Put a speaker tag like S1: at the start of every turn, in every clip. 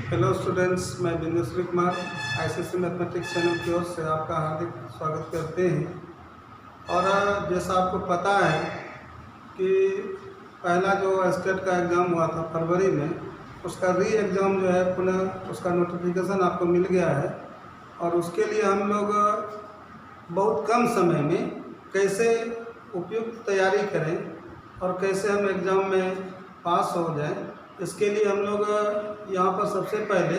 S1: Hello students, मैं बिंदुश्री Kumar ICSE mathematics channel की ओर से आपका हार्दिक स्वागत करते हैं। और जैसा आपको पता है कि पहला जो स्टेट का एग्ज़ाम हुआ था फरवरी में, उसका री एग्ज़ाम जो है पुनः उसका नोटिफिकेशन आपको मिल गया है। और उसके लिए हम लोग बहुत कम समय में कैसे उपयुक्त तैयारी करें और कैसे हम एग्ज़ाम में पास हो जाएं, इसके लिए हम लोग यहाँ पर सबसे पहले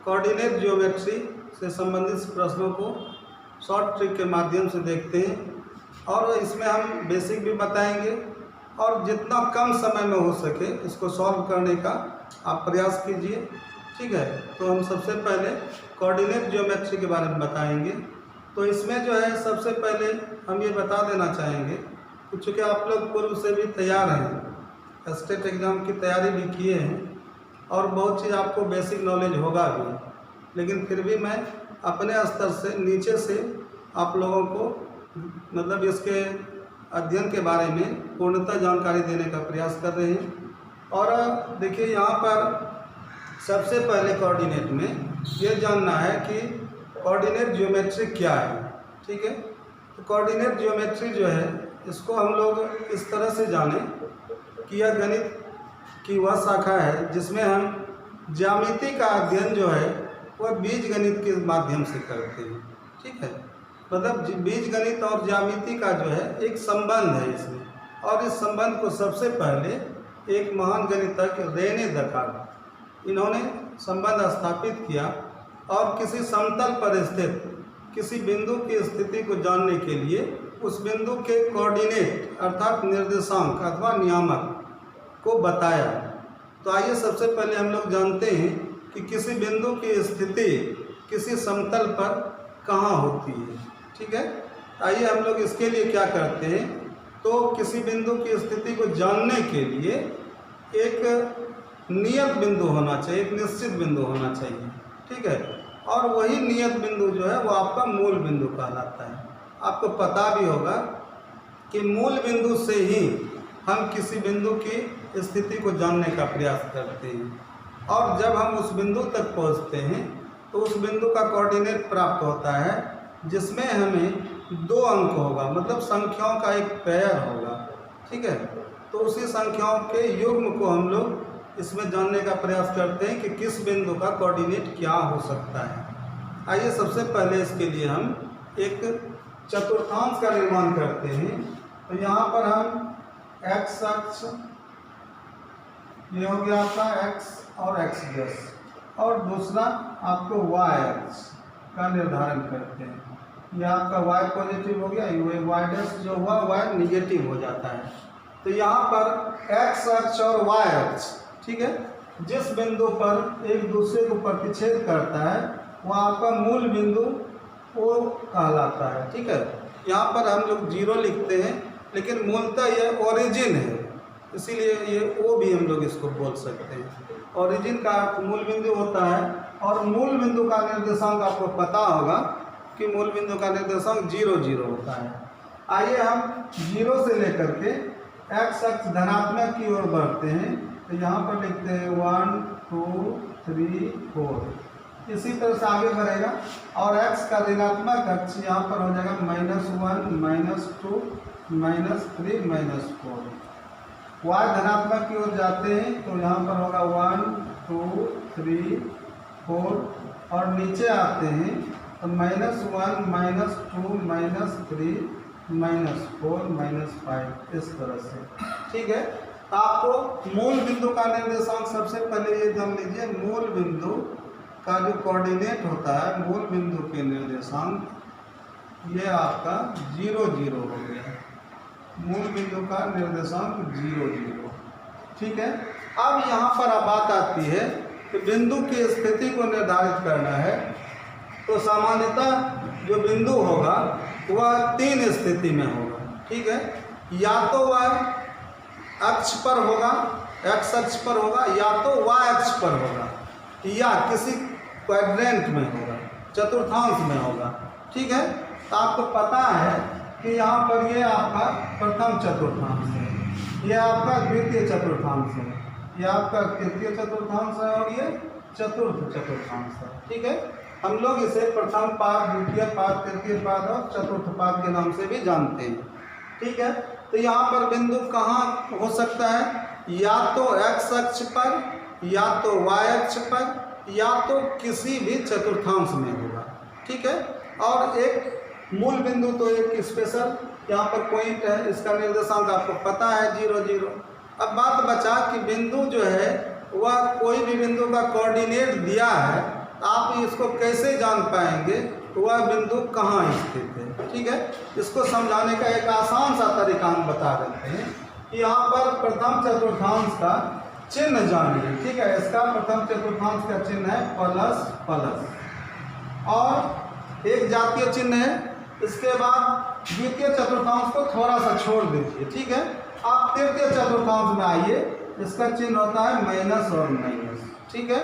S1: कोऑर्डिनेट ज्योमेट्री से संबंधित प्रश्नों को शॉर्ट ट्रिक के माध्यम से देखते हैं। और इसमें हम बेसिक भी बताएंगे और जितना कम समय में हो सके इसको सॉल्व करने का आप प्रयास कीजिए, ठीक है। तो हम सबसे पहले कोऑर्डिनेट ज्योमेट्री के बारे में बताएंगे। तो इसमें जो है सबसे पहले हम ये बता देना चाहेंगे कि चूँकि आप लोग पूर्व से भी तैयार हैं, स्टेट एग्ज़ाम की तैयारी भी किए हैं और बहुत चीज़ आपको बेसिक नॉलेज होगा भी, लेकिन फिर भी मैं अपने स्तर से नीचे से आप लोगों को मतलब इसके अध्ययन के बारे में पूर्णतः जानकारी देने का प्रयास कर रहे हैं। और देखिए, यहाँ पर सबसे पहले कोऑर्डिनेट में ये जानना है कि कोऑर्डिनेट ज्योमेट्री क्या है, ठीक है। तो कोऑर्डिनेट ज्योमेट्री जो है, इसको हम लोग इस तरह से जानें कि यह गणित की वह शाखा है जिसमें हम ज्यामिति का अध्ययन जो है वह बीजगणित के माध्यम से करते हैं, ठीक है। मतलब बीजगणित और ज्यामिति का जो है एक संबंध है इसमें, और इस संबंध को सबसे पहले एक महान गणितज्ञ रेने दकार्त, इन्होंने संबंध स्थापित किया और किसी समतल पर स्थित किसी बिंदु की स्थिति को जानने के लिए उस बिंदु के कोऑर्डिनेट अर्थात निर्देशांक अथवा नियामक को बताया। तो आइए सबसे पहले हम लोग जानते हैं कि किसी बिंदु की स्थिति किसी समतल पर कहाँ होती है, ठीक है। आइए हम लोग इसके लिए क्या करते हैं, तो किसी बिंदु की स्थिति को जानने के लिए एक नियत बिंदु होना चाहिए, एक निश्चित बिंदु होना चाहिए, ठीक है। और वही नियत बिंदु जो है वो आपका मूल बिंदु कहलाता है। आपको पता भी होगा कि मूल बिंदु से ही हम किसी बिंदु की स्थिति को जानने का प्रयास करते हैं, और जब हम उस बिंदु तक पहुंचते हैं तो उस बिंदु का कोऑर्डिनेट प्राप्त होता है जिसमें हमें 2 अंक होगा, मतलब संख्याओं का एक पेयर होगा, ठीक है। तो उसी संख्याओं के युग्म को हम लोग इसमें जानने का प्रयास करते हैं कि किस बिंदु का कोऑर्डिनेट क्या हो सकता है। आइए सबसे पहले इसके लिए हम एक चतुर्थांश का निर्माण करते हैं। तो यहाँ पर हम x अक्ष, ये हो गया आपका x और x प्लस, और दूसरा आपको y अक्ष का निर्धारण करते हैं। यह आपका y पॉजिटिव हो गया, ये y डैश जो हुआ y निगेटिव हो जाता है। तो यहाँ पर x अक्ष और y अक्ष, ठीक है, जिस बिंदु पर एक दूसरे को प्रतिच्छेद करता है वह आपका मूल बिंदु वो कहलाता है, ठीक है। यहाँ पर हम लोग 0 लिखते हैं, लेकिन मूलतः यह ओरिजिन है, इसीलिए ये ओ भी हम लोग इसको बोल सकते हैं। ओरिजिन का मूल बिंदु होता है, और मूल बिंदु का निर्देशांक आपको पता होगा कि मूल बिंदु का निर्देशांक 0 0 होता है। आइए हम 0 से लेकर के x अक्ष धनात्मक की ओर बढ़ते हैं। तो यहाँ पर लिखते हैं 1 2 3 4, इसी तरह से आगे बढ़ेगा, और x का ऋणात्मक अक्ष यहाँ पर हो जाएगा -1 -2 -3 -4। y धनात्मक की ओर जाते हैं तो यहाँ पर होगा 1 2 3 4, और नीचे आते हैं तो -1 -2 -3 -4 -5, इस तरह से, ठीक है। आपको मूल बिंदु का निर्देशांक सबसे पहले ये जान लीजिए, मूल बिंदु का जो कोऑर्डिनेट होता है, मूल बिंदु के निर्देशांक ये आपका 0 0 हो गया, मूल बिंदु का निर्देशांक 0 0, ठीक है। अब यहाँ पर बात आती है कि बिंदु की स्थिति को निर्धारित करना है। तो सामान्यतः जो बिंदु होगा वह 3 स्थिति में होगा, ठीक है। या तो वह अक्ष पर होगा, x अक्ष पर होगा, या तो y अक्ष पर होगा, या किसी क्वाड्रेंट में होगा, चतुर्थांश में होगा, ठीक है। तो आपको पता है कि यहाँ पर ये आपका प्रथम चतुर्थांश है, ये आपका द्वितीय चतुर्थांश है, ये आपका तृतीय चतुर्थांश है, और ये चतुर्थ चतुर्थांश है। ठीक है, हम लोग इसे प्रथम पाद, द्वितीय पाद, तृतीय पाद और चतुर्थ पाद के नाम से भी जानते हैं। ठीक है, तो यहाँ पर बिंदु कहाँ हो सकता है? या तो x अक्ष पर, या तो y अक्ष पर, या तो किसी भी चतुर्थांश में होगा। ठीक है, और एक मूल बिंदु तो एक स्पेशल यहाँ पर पॉइंट है, इसका निर्देशांक आपको पता है 0 0। अब बात बचा कि बिंदु जो है वह कोई भी बिंदु का कोऑर्डिनेट दिया है, आप इसको कैसे जान पाएंगे वह बिंदु कहाँ स्थित है। ठीक है, इसको समझाने का एक आसान सा तरीका हम बता देते हैं कि यहाँ पर प्रथम चतुर्थांश का चिन्ह जानिए। ठीक है, इसका प्रथम चतुर्थांश का चिन्ह है प्लस प्लस, और एक जातीय चिन्ह है। इसके बाद द्वितीय चतुर्थांश को थोड़ा सा छोड़ दीजिए। ठीक है, आप तृतीय चतुर्थांश में आइए, इसका चिन्ह होता है माइनस और माइनस। ठीक है,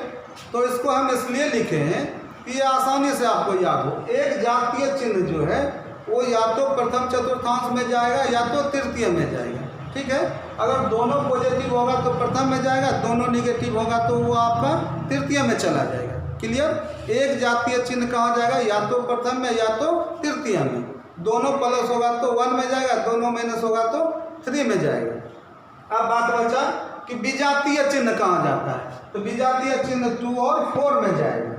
S1: तो इसको हम इसलिए लिखे हैं कि ये आसानी से आपको याद हो। एक जातीय चिन्ह जो है वो या तो प्रथम चतुर्थांश में जाएगा या तो तृतीय में जाएगा। ठीक है, अगर दोनों पॉजिटिव होगा तो प्रथम में जाएगा, दोनों निगेटिव होगा तो वो आपका तृतीय में चला जाएगा। क्लियर? एक जातीय चिन्ह कहाँ जाएगा? या तो प्रथम में या तो तृतीय में। दोनों प्लस होगा तो 1 में जाएगा, दोनों माइनस होगा तो 3 में जाएगा। अब बात बचा कि विजातीय चिन्ह कहाँ जाता है, तो विजातीय चिन्ह 2 और 4 में जाएगा।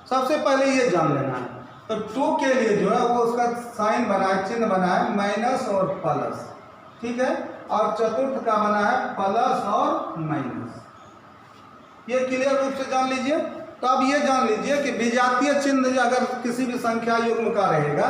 S1: सबसे पहले ये जान लेना है। तो 2 के लिए जो है वो उसका साइन बना है, चिन्ह बना है माइनस और प्लस। ठीक है, और चतुर्थ का बना है प्लस और माइनस। ये क्लियर रूप से जान लीजिए। तो अब ये जान लीजिए कि विजातीय चिन्ह अगर किसी भी संख्या युग्म का रहेगा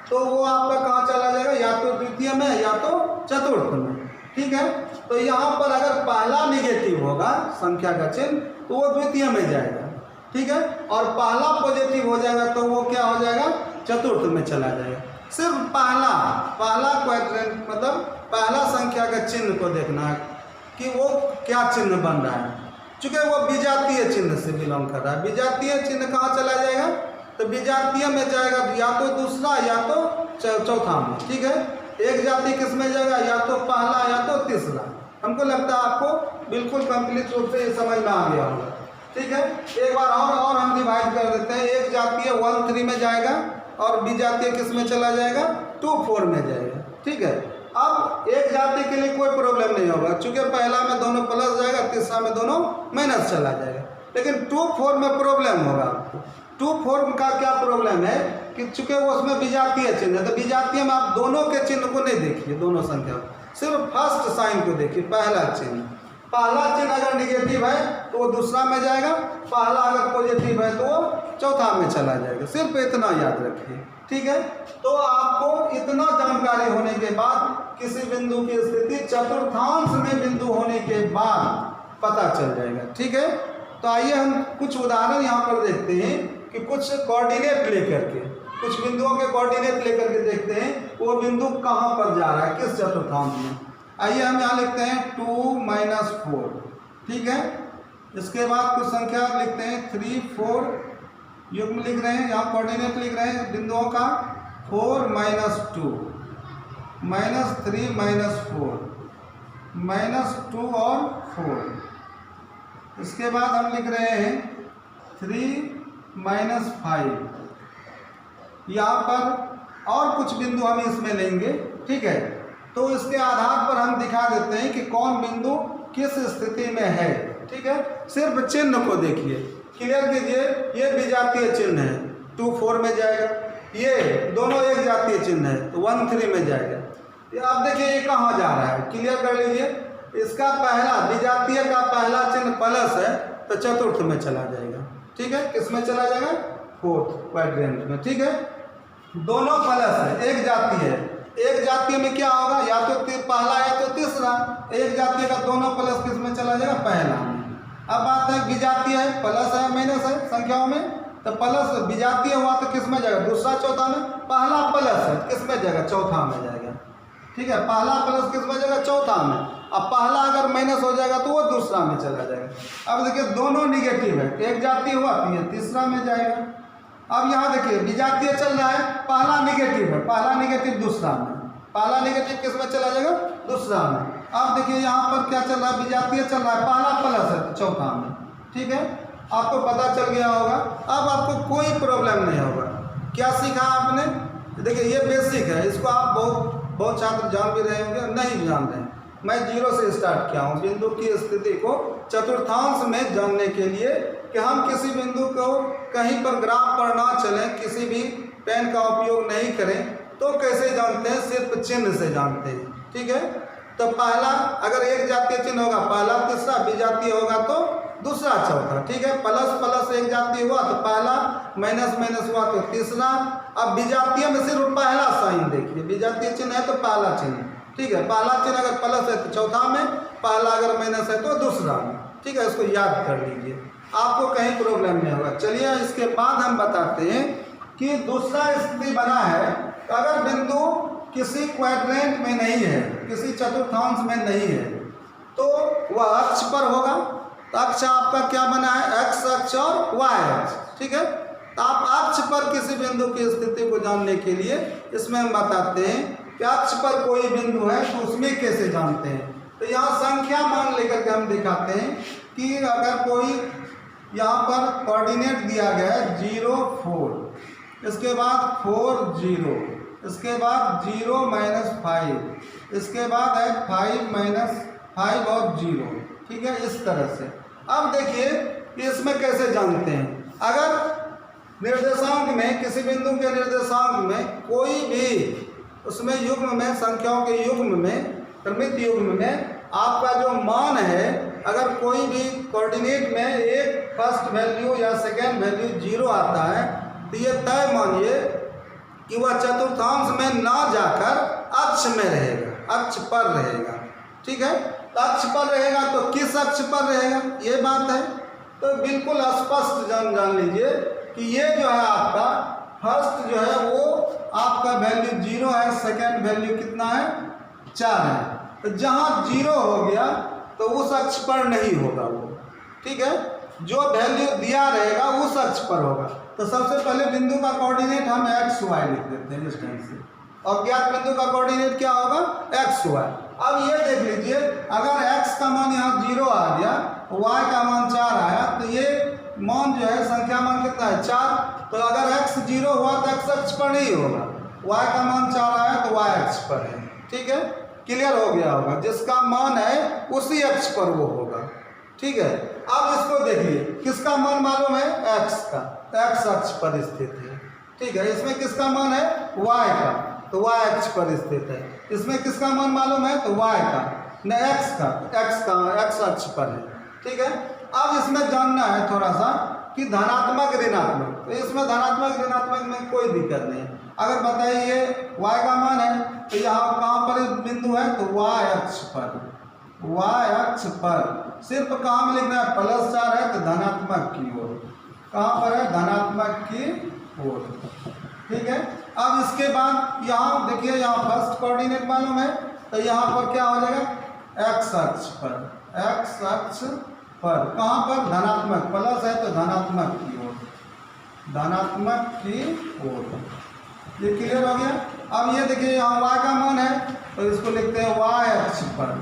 S1: तो वो आपका कहाँ चला जाएगा? या तो द्वितीय में या तो चतुर्थ में। ठीक है, तो यहाँ पर अगर पहला निगेटिव होगा संख्या का चिन्ह तो वो द्वितीय में जाएगा। ठीक है, और पहला पॉजिटिव हो जाएगा तो वो क्या हो जाएगा? चतुर्थ में चला जाएगा। सिर्फ पहला क्वाड्रेंट मतलब पहला संख्या का चिन्ह को देखना है कि वो क्या चिन्ह बन रहा है। चूँकि वो विजातीय चिन्ह से बिलोंग कर रहा है। विजातीय चिन्ह कहाँ चला जाएगा? तो विजातीय में जाएगा या तो दूसरा या तो चौथा में। ठीक है, एक जाति किस में जाएगा? या तो पहला या तो तीसरा। हमको लगता है आपको बिल्कुल कंप्लीट रूप से ये समझ में आ गया होगा। ठीक है, एक बार और हम डिवाइड कर देते हैं। एक जातीय 1 3 में जाएगा और विजातीय किस में चला जाएगा? 2 4 में जाएगा। ठीक है, अब एक जाति के लिए कोई प्रॉब्लम नहीं होगा, चूँकि पहला में दोनों प्लस जाएगा, तीसरा में दोनों माइनस चला जाएगा। लेकिन 2 4 में प्रॉब्लम होगा आपको। 2 4 का क्या प्रॉब्लम है कि चूँकि वो उसमें विजातीय चिन्ह है, तो विजातीय में आप दोनों के चिन्ह को नहीं देखिए, दोनों संख्या, सिर्फ फर्स्ट साइन को देखिए, पहला चिन्ह। पहला चिन्ह अगर निगेटिव है तो वो दूसरा में जाएगा, पहला अगर पॉजिटिव है तो वो चौथा में चला जाएगा। सिर्फ इतना याद रखिए। ठीक है, तो आपको इतना जानकारी होने के बाद किसी बिंदु की स्थिति चतुर्थांश में बिंदु होने के बाद पता चल जाएगा। ठीक है, तो आइए हम कुछ उदाहरण यहाँ पर देखते हैं कि कुछ कोऑर्डिनेट लेकर के, कुछ बिंदुओं के कोऑर्डिनेट लेकर के देखते हैं वो बिंदु कहाँ पर जा रहा है, किस चतुर्थांश में। आइए हम यहाँ लिखते हैं 2 - 4। ठीक है, इसके बाद कुछ संख्या लिखते हैं 3 4 युग्म लिख रहे हैं, यहाँ कोऑर्डिनेट लिख रहे हैं बिंदुओं का 4 - 2 -3 - 4 -2 और 4। इसके बाद हम लिख रहे हैं 3 - 5। यहाँ पर और कुछ बिंदु हम इसमें लेंगे। ठीक है, तो इसके आधार पर हम दिखा देते हैं कि कौन बिंदु किस स्थिति में है। ठीक है, सिर्फ चिन्ह को देखिए, क्लियर कीजिए। ये विजातीय चिन्ह है, 2 4 में जाएगा। ये दोनों एक जातीय चिन्ह है तो 1 3 में जाएगा। ये आप देखिए ये कहाँ जा रहा है, क्लियर कर लीजिए। इसका पहला विजातीय का पहला चिन्ह प्लस है तो चतुर्थ में चला जाएगा। ठीक है, किस में चला जाएगा? 4th क्वाड्रेंट में। ठीक है, दोनों प्लस है, एक जातीय है। एक जातीय में क्या होगा? या तो पहला या तो तीसरा। एक जातीय का दोनों प्लस किस में चला जाएगा? पहला में। अब बात है विजातीय है, प्लस है माइनस है संख्याओं में, तो प्लस विजातीय हुआ तो किस में जाएगा? दूसरा चौथा में। पहला प्लस है किस में जाएगा? चौथा में जाएगा। ठीक है, पहला प्लस किस में जाएगा? चौथा में। अब पहला अगर माइनस हो जाएगा तो वो दूसरा में चला जाएगा। अब देखिए दोनों निगेटिव है, एक जातीय हुआ तो ये तीसरा में जाएगा। अब यहाँ देखिए विजातीय चल रहा है, पहला निगेटिव है, पहला निगेटिव दूसरा में, पहला निगेटिव किस में चला जाएगा? दूसरा में। अब देखिए यहाँ पर क्या चल रहा है? विजातीय चल रहा है, पहला प्लस है तो चौथा में। ठीक है, आपको पता चल गया होगा। अब आपको कोई प्रॉब्लम नहीं होगा। क्या सीखा आपने? देखिए ये बेसिक है, इसको आप बहुत छात्र जान भी रहे होंगे, नहीं भी जान रहे हैं। मैं जीरो से स्टार्ट किया हूँ बिंदु की स्थिति को चतुर्थांश में जानने के लिए कि हम किसी बिंदु को कहीं पर ग्राफ पर ना चलें, किसी भी पेन का उपयोग नहीं करें, तो कैसे जानते हैं? सिर्फ चिन्ह से जानते हैं। ठीक है, तो पहला अगर एक जातीय चिन्ह होगा पहला तीसरा, विजातीय होगा तो दूसरा चौथा। ठीक है, प्लस प्लस एक जातीय हुआ तो पहला, माइनस माइनस हुआ तो तीसरा। अब विजातीय में सिर्फ पहला साइन देखिए, विजातीय चिन्ह है तो पहला चिन्ह। ठीक है, पहला चिन्ह अगर प्लस है तो चौथा में, पहला अगर माइनस है तो दूसरा में। ठीक है, इसको याद कर लीजिए, आपको कहीं प्रॉब्लम नहीं होगा। चलिए इसके बाद हम बताते हैं कि दूसरा स्थिति बना है, अगर बिंदु किसी क्वाड्रेंट में नहीं है, किसी चतुर्थांश में नहीं है, तो वह अक्ष पर होगा। तो अक्ष आपका क्या बना है? एक्स अक्ष और वाई अक्ष। ठीक है, तो आप अक्ष पर किसी बिंदु की स्थिति को जानने के लिए इसमें हम बताते हैं कि अक्ष पर कोई बिंदु है तो उसमें कैसे जानते हैं। तो यहाँ संख्या मान लेकर के हम दिखाते हैं कि अगर कोई यहाँ पर कोऑर्डिनेट दिया गया है 0 4, इसके बाद 4 0, इसके बाद 0 -5, इसके बाद है 5 -5 और 0। ठीक है, इस तरह से। अब देखिए कि इसमें कैसे जानते हैं। अगर निर्देशांक में, किसी बिंदु के निर्देशांक में कोई भी उसमें युग्म में, संख्याओं के युग्म में, क्रमित युग्म में आपका जो मान है, अगर कोई भी कोऑर्डिनेट में एक फर्स्ट वैल्यू या सेकेंड वैल्यू 0 आता है, तो ये तय मानिए कि वह चतुर्थांश में ना जाकर अक्ष में रहेगा, अक्ष पर रहेगा। ठीक है, तो अक्ष पर रहेगा तो किस अक्ष पर रहेगा, ये बात है। तो बिल्कुल स्पष्ट जान लीजिए कि ये जो है आपका फर्स्ट जो है वो आपका वैल्यू 0 है, सेकेंड वैल्यू कितना है? 4 है। तो जहाँ 0 हो गया तो उस अक्ष पर नहीं होगा वो। ठीक है, जो वैल्यू दिया रहेगा उस अक्ष पर होगा। तो सबसे पहले बिंदु का कोऑर्डिनेट हम एक्स वाई लिख देते हैं इस ढंग से, और ज्ञात बिंदु का कोऑर्डिनेट क्या होगा? X y. अब ये देख लीजिए, अगर x का मान यहाँ 0 आ गया, y का मान 4 आया, तो ये मान जो है संख्या मान कितना है? 4। तो अगर x 0 हुआ तो x अक्ष पर नहीं होगा, y का मान 4 आया तो y अक्ष पर है। ठीक है, क्लियर हो गया होगा। जिसका मान है उसी अक्ष पर वो होगा। ठीक है, अब इसको देखिए, किसका मान मालूम है? x का, तो x अक्ष पर स्थित है। ठीक है, इसमें किसका मान है? y का, तो y अक्ष पर स्थित है। इसमें किसका मान मालूम है? तो y का, न x का, x अक्ष पर है। ठीक है, अब इसमें जानना है थोड़ा सा कि धनात्मक ऋणात्मक, तो इसमें धनात्मक ऋणात्मक में कोई दिक्कत नहीं है। अगर बताइए y का मान है तो यहाँ कहाँ पर बिंदु है? तो y अक्ष पर, y अक्ष पर। सिर्फ कहाँ में लिखना है? +4 है तो धनात्मक की ओर। कहाँ पर है? धनात्मक की ओर। ठीक है, अब इसके बाद यहाँ देखिए, यहाँ फर्स्ट कोऑर्डिनेट मालूम है तो यहाँ पर क्या हो जाएगा? x अक्ष पर, x अक्ष पर। कहाँ पर? धनात्मक, प्लस है तो धनात्मक की ओर, धनात्मक की ओर। ये क्लियर हो गया। अब ये देखिए, यहाँ y का मान है तो इसको लिखते हैं y अक्ष पर,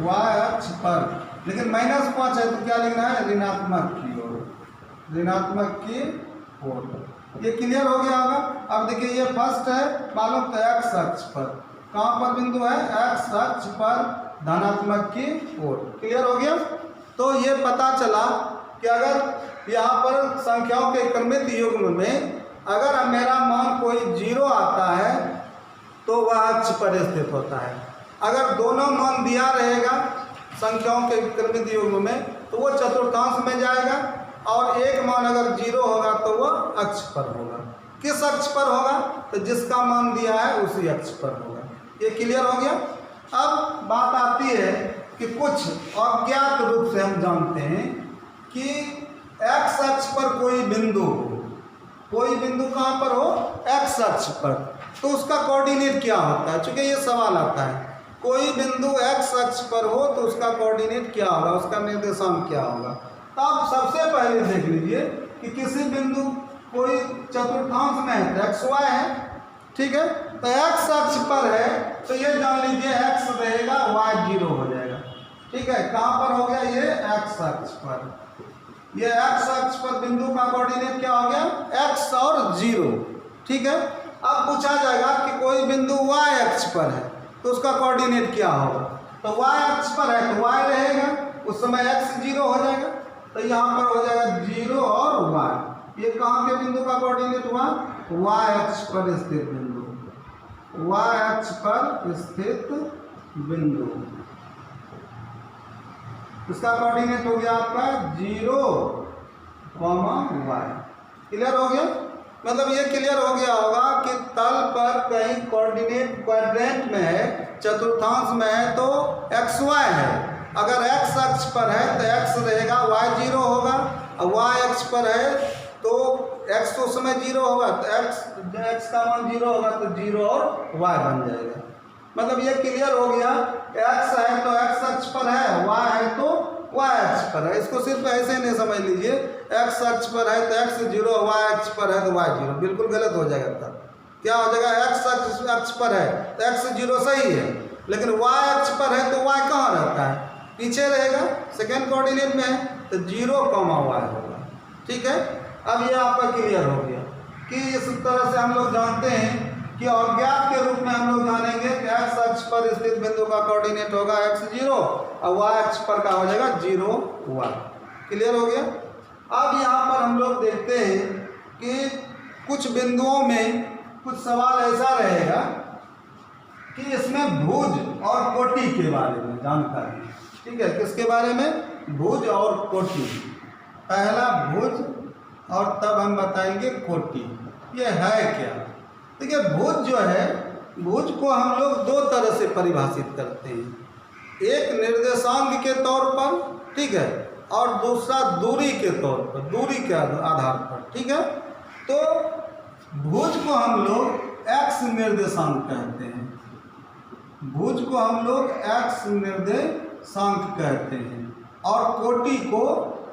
S1: y अक्ष पर। लेकिन -5 है तो क्या लिखना है? ऋणात्मक की ओर, ऋणात्मक की ओर। ये क्लियर हो गया होगा। अब देखिए, ये फर्स्ट है मालूम, तो x अक्ष पर। कहाँ पर बिंदु है? x अक्ष पर, धनात्मक की ओर। क्लियर हो गया। तो ये पता चला कि अगर यहाँ पर संख्याओं के क्रमित युग्म में अगर मेरा मान कोई 0 आता है तो वह अक्ष पर स्थित होता है। अगर दोनों मान दिया रहेगा संख्याओं के क्रमित युग्म में तो वो चतुर्थांश में जाएगा, और एक मान अगर 0 होगा तो वह अक्ष पर होगा। किस अक्ष पर होगा? तो जिसका मान दिया है उसी अक्ष पर होगा। ये क्लियर हो गया। अब बात आती है कि कुछ अज्ञात रूप से हम जानते हैं कि x अक्ष पर कोई बिंदु हो, कोई बिंदु कहाँ पर हो? x अक्ष पर, तो उसका कोऑर्डिनेट क्या होता है? चूंकि ये सवाल आता है, कोई बिंदु x अक्ष पर हो तो उसका कोऑर्डिनेट क्या होगा, उसका निर्देशांक क्या होगा। तो आप सबसे पहले देख लीजिए कि किसी बिंदु कोई चतुर्थांश में है तो एक्स वाई है। ठीक है, तो x अक्ष पर है तो ये जान लीजिए x रहेगा, y 0 हो जाएगा। ठीक है, कहाँ पर हो गया? ये x अक्ष पर। ये x अक्ष पर बिंदु का कोऑर्डिनेट क्या हो गया, x और 0। ठीक है, अब पूछा जाएगा कि कोई बिंदु y अक्ष पर है तो उसका कोऑर्डिनेट क्या होगा। तो y अक्ष पर है तो y रहेगा, उस समय x 0 हो जाएगा, तो यहाँ पर हो जाएगा 0 और y। ये कहाँ के बिंदु का कोऑर्डिनेट हुआ, y अक्ष पर स्थित बिंदु, y अक्ष पर स्थित बिंदु, इसका कोऑर्डिनेट हो गया आपका 0, y। क्लियर हो गया, मतलब ये क्लियर हो गया होगा कि तल पर कहीं कोऑर्डिनेट क्वाड्रेंट में है, चतुर्थांश में है तो एक्स वाई है। अगर एक्स अक्ष पर है तो एक्स रहेगा, वाई 0 होगा, और वाई अक्ष पर है तो एक्स तो उस समय 0 होगा, तो एक्स का मान 0 होगा तो 0 और वाई बन जाएगा। मतलब ये क्लियर हो गया, एक्स है तो एक्स अक्ष पर है, वाई है तो वाई अक्ष पर है। इसको सिर्फ ऐसे नहीं समझ लीजिए, एक्स अक्ष पर है तो एक्स 0, वाई अक्ष पर है तो वाई 0, बिल्कुल गलत हो जाएगा। तब क्या हो जाएगा, एक्स अक्ष पर है तो एक्स 0 सही है, लेकिन वाई अक्ष पर है तो वाई कहाँ रहता है, पीछे रहेगा, सेकेंड कोऑर्डिनेट में है तो 0, वाई होगा। ठीक है, अब ये आपका क्लियर हो गया कि इस तरह से हम लोग जानते हैं कि अज्ञात के रूप में हम लोग जानेंगे कि एक्स अक्ष पर स्थित बिंदु का कोऑर्डिनेट होगा x 0 और y अक्ष पर का हो जाएगा 0, y। क्लियर हो गया। अब यहाँ पर हम लोग देखते हैं कि कुछ बिंदुओं में कुछ सवाल ऐसा रहेगा कि इसमें भुज और कोटि के बारे में जानकारी। ठीक है, किसके बारे में, भुज और कोटि। पहला भुज और तब हम बताएंगे कोटि, ये है क्या। देखिए, भुज जो है, भुज को हम लोग दो तरह से परिभाषित करते हैं, एक निर्देशांक के तौर पर, ठीक है, और दूसरा दूरी के तौर पर, दूरी के आधार पर। ठीक है, तो भुज को हम लोग एक्स निर्देशांक कहते हैं, भुज को हम लोग एक्स निर्देशांक कहते हैं, और कोटि को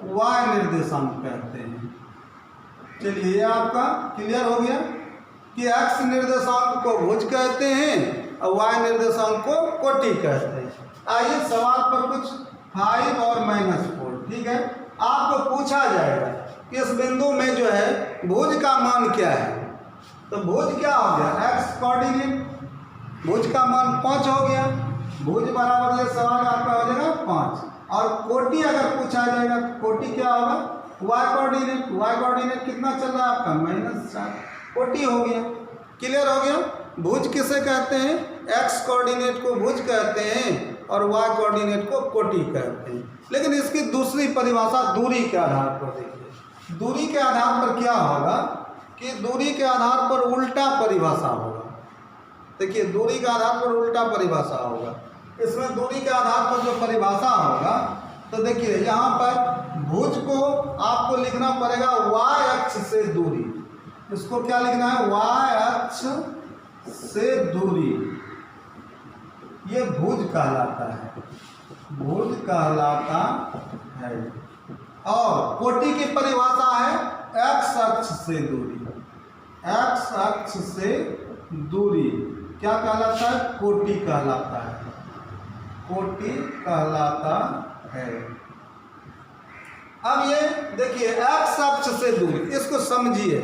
S1: वाई निर्देशांक कहते हैं। चलिए, ये आपका क्लियर हो गया कि एक्स निर्देशांक को भुज कहते हैं और वाई निर्देशांक को कोटि कहते हैं। आइए सवाल पर कुछ 5 और -4। ठीक है, आपको पूछा जाएगा कि इस बिंदु में जो है भुज का मान क्या है, तो भुज क्या हो गया, एक्स कोऑर्डिनेट, भुज का मान 5 हो गया, भुज बराबर ये सवाल आपका हो जाएगा 5। और कोटि अगर पूछा जाएगा, कोटि क्या होगा, वाई कोऑर्डिनेट, वाई कोऑर्डिनेट कितना चल रहा है आपका, -4, कोटि हो गया। क्लियर हो गया। भुज किसे कहते हैं, एक्स कोऑर्डिनेट को भुज कहते हैं और वाई कोऑर्डिनेट को कोटि कहते हैं। लेकिन इसकी दूसरी परिभाषा दूरी के आधार पर देखिए, दूरी के आधार पर क्या होगा कि दूरी के आधार पर उल्टा परिभाषा होगा। देखिए, दूरी के आधार पर उल्टा परिभाषा होगा। इसमें दूरी के आधार पर जो परिभाषा होगा, तो देखिए यहाँ पर भुज को आपको लिखना पड़ेगा वाई अक्ष से दूरी, इसको क्या लिखना है, वाई अक्ष से दूरी, ये भुज कहलाता है, भुज कहलाता है। और कोटि की परिभाषा है एक्स अक्ष से दूरी, एक्स अक्ष से दूरी क्या कहलाता है, कोटि कहलाता है, कोटि कहलाता है। अब ये देखिए, एक्स अक्ष से दूरी, इसको समझिए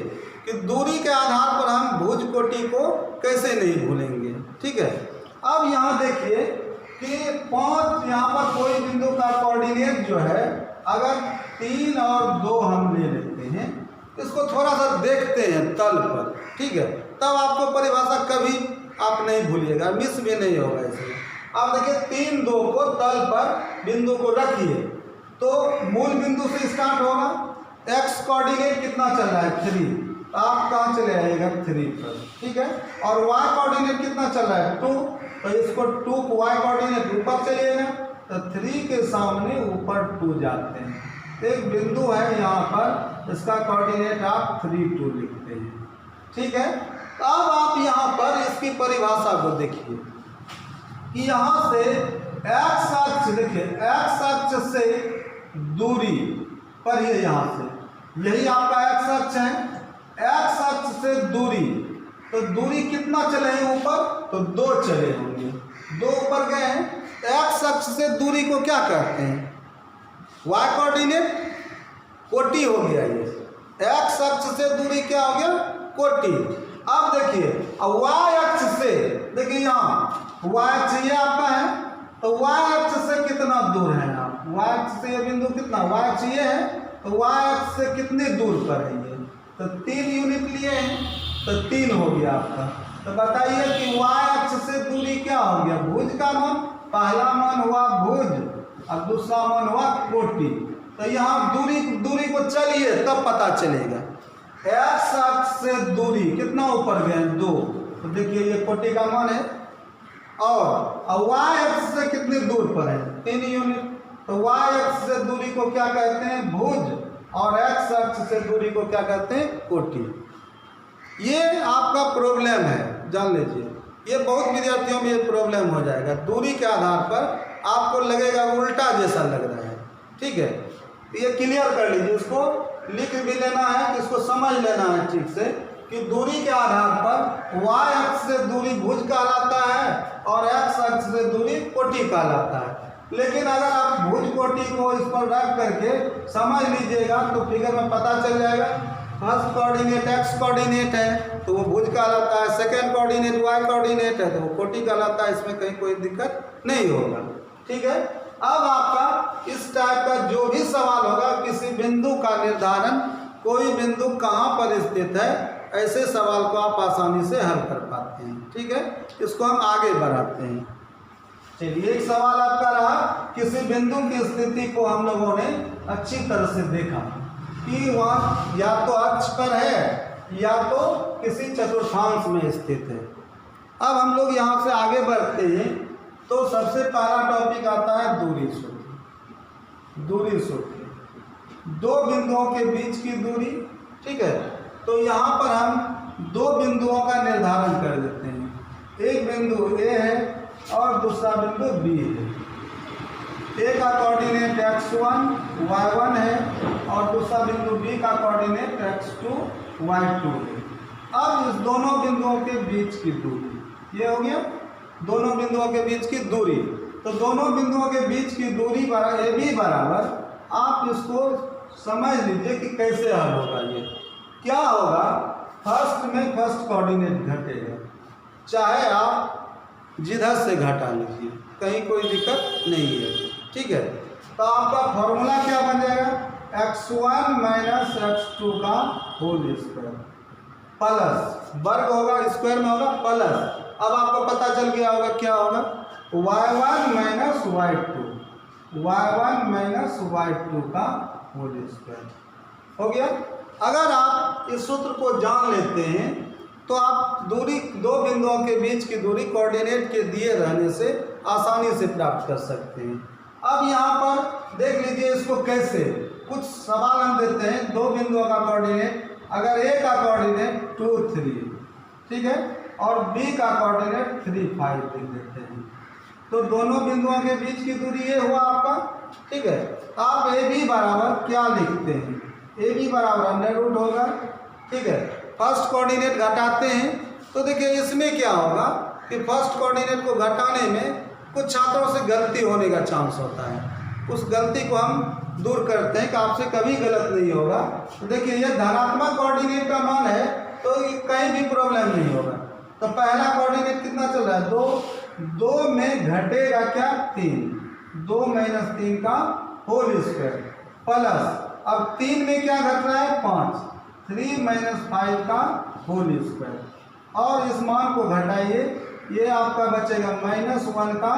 S1: कि दूरी के आधार पर हम भुज कोटि को कैसे नहीं भूलेंगे। ठीक है, अब यहाँ देखिए कि 5, यहाँ पर कोई बिंदु का कोऑर्डिनेट जो है, अगर 3 और 2 हम ले लेते हैं, इसको थोड़ा सा देखते हैं तल पर। ठीक है, तब आपको परिभाषा कभी आप नहीं भूलिएगा, मिस भी नहीं होगा इसमें। आप देखिए 3, 2 को तल पर बिंदु को रखिए, तो मूल बिंदु से स्टार्ट होगा, एक्स कोऑर्डिनेट कितना चल रहा है, 3, आप कहाँ चले आएगा 3 पर। ठीक है, और वाई कोऑर्डिनेट कितना चल रहा है, 2, तो इसको 2 को वाई कोऑर्डिनेट ऊपर चलिएगा, तो 3 के सामने ऊपर 2 जाते हैं। एक बिंदु है यहाँ पर, इसका कोऑर्डिनेट आप 3, 2 लिखते हैं। ठीक है, अब आप यहाँ पर इसकी परिभाषा को देखिए कि यहाँ से एक्स अक्ष, देखिए एक्स अक्ष से दूरी पर, ये यहाँ से, यही आपका एक्स अक्ष है, एक्स अक्ष से दूरी, तो दूरी कितना चले हैं ऊपर, तो 2 चले होंगे, 2 ऊपर गए हैं। एक्स अक्ष से दूरी को क्या कहते हैं, वाई कोऑर्डिनेट, कोटि हो गया ये। एक्स अक्ष से दूरी क्या हो गया? कोटि। अब देखिए अब वाई अक्ष से, देखिए यहाँ वाई अक्ष ये आपका है, तो वाई अक्ष से कितना दूर है आप? वाई अक्ष से ये बिंदु कितना, वाई अक्ष ये है, तो वाई अक्ष से कितनी दूर पर है ये? तो 3 यूनिट लिए हैं, तो 3 हो गया आपका। तो बताइए कि वाई अक्ष से दूरी क्या हो गया? भुज का मान, पहला मान हुआ भुज और दूसरा मान हुआ कोटि। तो यहाँ दूरी को चलिए तब पता चलेगा। एक्स अक्ष से दूरी कितना ऊपर गए? 2। तो देखिए ये कोटि का मान है, और वाई अक्ष से कितनी दूर पर है? 3 यूनिट। तो वाई अक्ष से दूरी को क्या कहते हैं? भुज, और एक्स अक्ष से दूरी को क्या कहते हैं? कोटि। ये आपका प्रॉब्लम है, जान लीजिए। ये बहुत विद्यार्थियों में ये प्रॉब्लम हो जाएगा। दूरी के आधार पर आपको लगेगा उल्टा जैसा लग रहा है, ठीक है। ये क्लियर कर लीजिए, इसको लिख भी लेना है, कि इसको समझ लेना है ठीक से, कि दूरी के आधार पर वाई अक्ष से दूरी भुज कहलाता है और एक्स अक्ष से दूरी कोटि कहलाता है। लेकिन अगर आप भुज कोटि को इस पर रख करके समझ लीजिएगा तो फिगर में पता चल जाएगा। फर्स्ट कोऑर्डिनेट एक्स कोऑर्डिनेट है तो वो भुज कहलाता है, सेकेंड कोऑर्डिनेट वाई कोऑर्डिनेट है तो वो कोटि कहलाता है। इसमें कहीं कोई दिक्कत नहीं होगा, ठीक है। अब आपका इस टाइप का जो भी सवाल होगा, किसी बिंदु का निर्धारण, कोई बिंदु कहाँ पर स्थित है, ऐसे सवाल को आप आसानी से हल कर पाते हैं, ठीक है। इसको हम आगे बढ़ाते हैं। चलिए एक सवाल आपका रहा, किसी बिंदु की स्थिति को हम लोगों ने अच्छी तरह से देखा कि वहाँ या तो अक्ष पर है या तो किसी चतुर्थांश में स्थित है। अब हम लोग यहाँ से आगे बढ़ते हैं तो सबसे पहला टॉपिक आता है दूरी सूत्र। दूरी सूत्र, दो बिंदुओं के बीच की दूरी, ठीक है। तो यहाँ पर हम दो बिंदुओं का निर्धारण कर देते हैं। एक बिंदु ए है और दूसरा बिंदु बी है। ए का कोऑर्डिनेट x1 y1 है और दूसरा बिंदु बी का कोऑर्डिनेट x2 y2 है। अब इस दोनों बिंदुओं के बीच की दूरी, ये हो गया दोनों बिंदुओं के बीच की दूरी। तो दोनों बिंदुओं के बीच की दूरी ए बी बराबर, आप इसको समझ लीजिए कि कैसे हल होगा। ये क्या होगा, फर्स्ट में फर्स्ट कोऑर्डिनेट घटेगा, चाहे आप जिधर से घटा लीजिए, कहीं कोई दिक्कत नहीं है, ठीक है। तो आपका फॉर्मूला क्या बन जाएगा, x1 माइनस x2 का होल स्क्वायर प्लस वर्ग होगा, स्क्वायर में होगा प्लस। अब आपको पता चल गया होगा क्या होगा, y1 माइनस y2 का होल स्क्वायर हो गया। अगर आप इस सूत्र को जान लेते हैं तो आप दूरी, दो बिंदुओं के बीच की दूरी कोऑर्डिनेट के दिए रहने से आसानी से प्राप्त कर सकते हैं। अब यहाँ पर देख लीजिए इसको कैसे, कुछ सवाल हम देते हैं। दो बिंदुओं का कोऑर्डिनेट, अगर ए का कोऑर्डिनेट 2 3, ठीक है, और बी का कोऑर्डिनेट 3 5 लिख देते हैं। तो दोनों बिंदुओं के बीच की दूरी ये हुआ आपका, ठीक है। आप ए बी बराबर क्या लिखते हैं, ए बी बराबर अंडर रूट होगा, ठीक है। फर्स्ट कोऑर्डिनेट घटाते हैं तो देखिए इसमें क्या होगा कि फर्स्ट कोऑर्डिनेट को घटाने में कुछ छात्रों से गलती होने का चांस होता है। उस गलती को हम दूर करते हैं कि आपसे कभी गलत नहीं होगा। तो देखिए ये धनात्मक कोऑर्डिनेट का मान है तो कहीं भी प्रॉब्लम नहीं होगा। तो पहला कोऑर्डिनेट कितना चल रहा है, 2 में घटेगा क्या, 3, 2 माइनस 3 का होल स्क्वायर प्लस, अब 3 में क्या घट रहा है, 5, 3 माइनस 5 का होल स्क्वायर, और इस मान को घटाइए, ये आपका बचेगा -1 का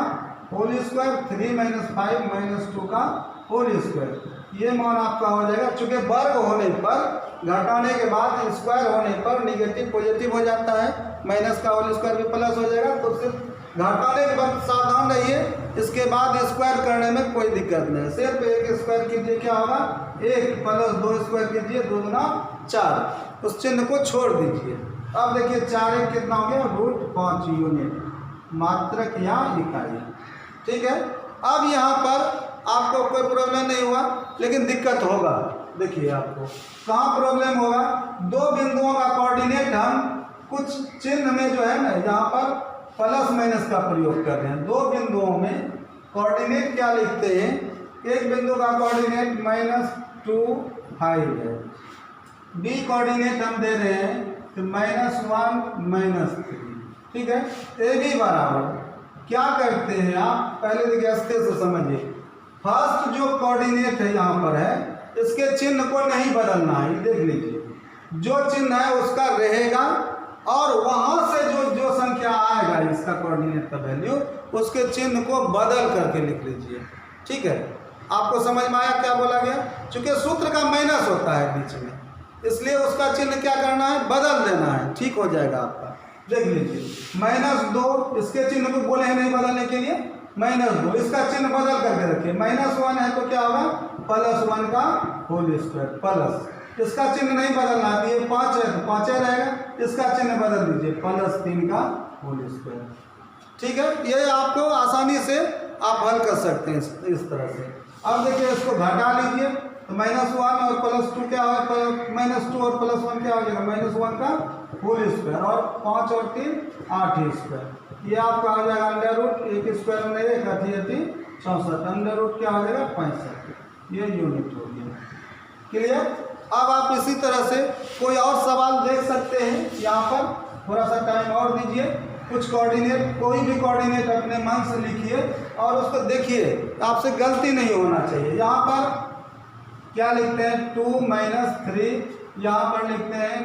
S1: होल स्क्वायर, 3 माइनस 5 -2 का होल स्क्वायर। ये मान आपका हो जाएगा, चूँकि वर्ग होने पर, घटाने के बाद स्क्वायर होने पर निगेटिव पॉजिटिव हो जाता है, माइनस का होल स्क्वायर भी प्लस हो जाएगा। तो सिर्फ घटाने के बाद सावधान रहिए, इसके बाद स्क्वायर करने में कोई दिक्कत नहीं। सिर्फ एक स्क्वायर कीजिए, क्या होगा, 1 प्लस 2 स्क्वायर कीजिए, 2 गुना 4, उस चिन्ह को छोड़ दीजिए। अब देखिए 4 1 कितना हो गया, √5 यूनिट, मात्रक या इकाई, ठीक है। अब यहाँ पर आपको कोई प्रॉब्लम नहीं हुआ, लेकिन दिक्कत होगा। देखिए आपको कहाँ प्रॉब्लम होगा, दो बिंदुओं का कोऑर्डिनेट हम कुछ चिन्ह में जो है ना, यहाँ पर प्लस माइनस का प्रयोग कर रहे हैं। दो बिंदुओं में कोऑर्डिनेट क्या लिखते हैं, एक बिंदु का कोऑर्डिनेट 2 5 है। बी कोऑर्डिनेट हम दे रहे हैं तो -1 -3, ठीक है। ए बी बराबर क्या करते हैं आप, पहले देखिए अस्ते से समझिए। फर्स्ट जो कोऑर्डिनेट है यहाँ पर है, इसके चिन्ह को नहीं बदलना है, देख लीजिए। जो चिन्ह है उसका रहेगा और वहाँ से जो संख्या आएगा इसका कोऑर्डिनेट का वैल्यू, उसके चिन्ह को बदल करके लिख लीजिए, ठीक है। आपको समझ में आया क्या बोला गया? चूंकि सूत्र का माइनस होता है बीच में, इसलिए उसका चिन्ह क्या करना है, बदल देना है, ठीक हो जाएगा आपका। देख लीजिए -2, इसके चिन्ह को बोले हैं नहीं बदलने के लिए, -2, इसका चिन्ह बदल करके रखिए। -1 है तो क्या होगा, +1 का होल स्क्वायर प्लस, इसका चिन्ह नहीं बदलना है, ये 5 है तो 5 रहेगा, इसका चिन्ह बदल दीजिए +3 का होल स्क्वायर, ठीक है। ये आपको आसानी से आप हल कर सकते हैं इस तरह से। अब देखिए इसको घटा लीजिए तो -1 और +2 क्या होगा, -2 और +1 क्या हो जाएगा, -1 का होल स्क्वायर और 5 और 3 8 स्क्वायर, ये आपका आ जाएगा अंडर रूट 1 स्क्वायर में 1 64, अंडर रूट क्या हो जाएगा 65, ये यूनिट हो गया। क्लियर? अब आप इसी तरह से कोई और सवाल देख सकते हैं, यहाँ पर थोड़ा सा टाइम और दीजिए। कुछ कोऑर्डिनेट, कोई भी कोऑर्डिनेट अपने मन से लिखिए और उसको देखिए, आपसे गलती नहीं होना चाहिए। यहाँ पर क्या लिखते हैं, 2 -3, यहाँ पर लिखते हैं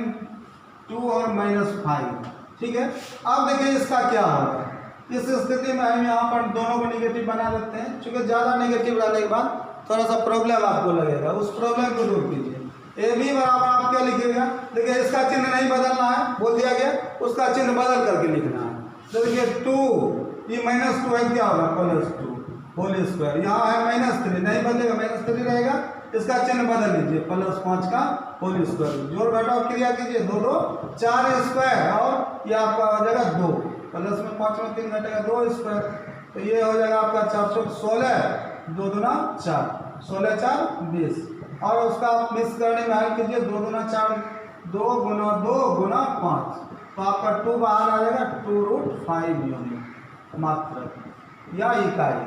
S1: 2 और -5, ठीक है। अब देखिए इसका क्या होगा, इस स्थिति में हम यहाँ पर दोनों को निगेटिव बना देते हैं, क्योंकि ज़्यादा निगेटिव रहने के बाद थोड़ा सा प्रॉब्लम आपको लगेगा, उस प्रॉब्लम को दूर कीजिए। ए बी बराबर आप क्या लिखिएगा, देखिए इसका चिन्ह नहीं बदलना है, बोल दिया गया, उसका चिन्ह बदल करके लिखना है। तो देखिए 2, ये -2 है, क्या होगा +2 होल स्क्वायर, यहाँ है -3, नहीं बदलेगा, -3 रहेगा, इसका चिन्ह बदल लीजिए +5 का होल स्क्वायर, जोड़ घटाव क्रिया कीजिए, 2 2 4 स्क्वायर और ये आपका हो जाएगा 2, प्लस में 5 में 3 घटेगा 2 स्क्वायर, तो ये हो जाएगा आपका 416, 2 दूना 4, 16 4 20, और उसका आप मिस करने में हल कीजिए, 2 दूना 4, 2 गुना 2 गुना 5, तो आपका 2 बाहर आ जाएगा, 2√5 यूनिट मात्र या इकाई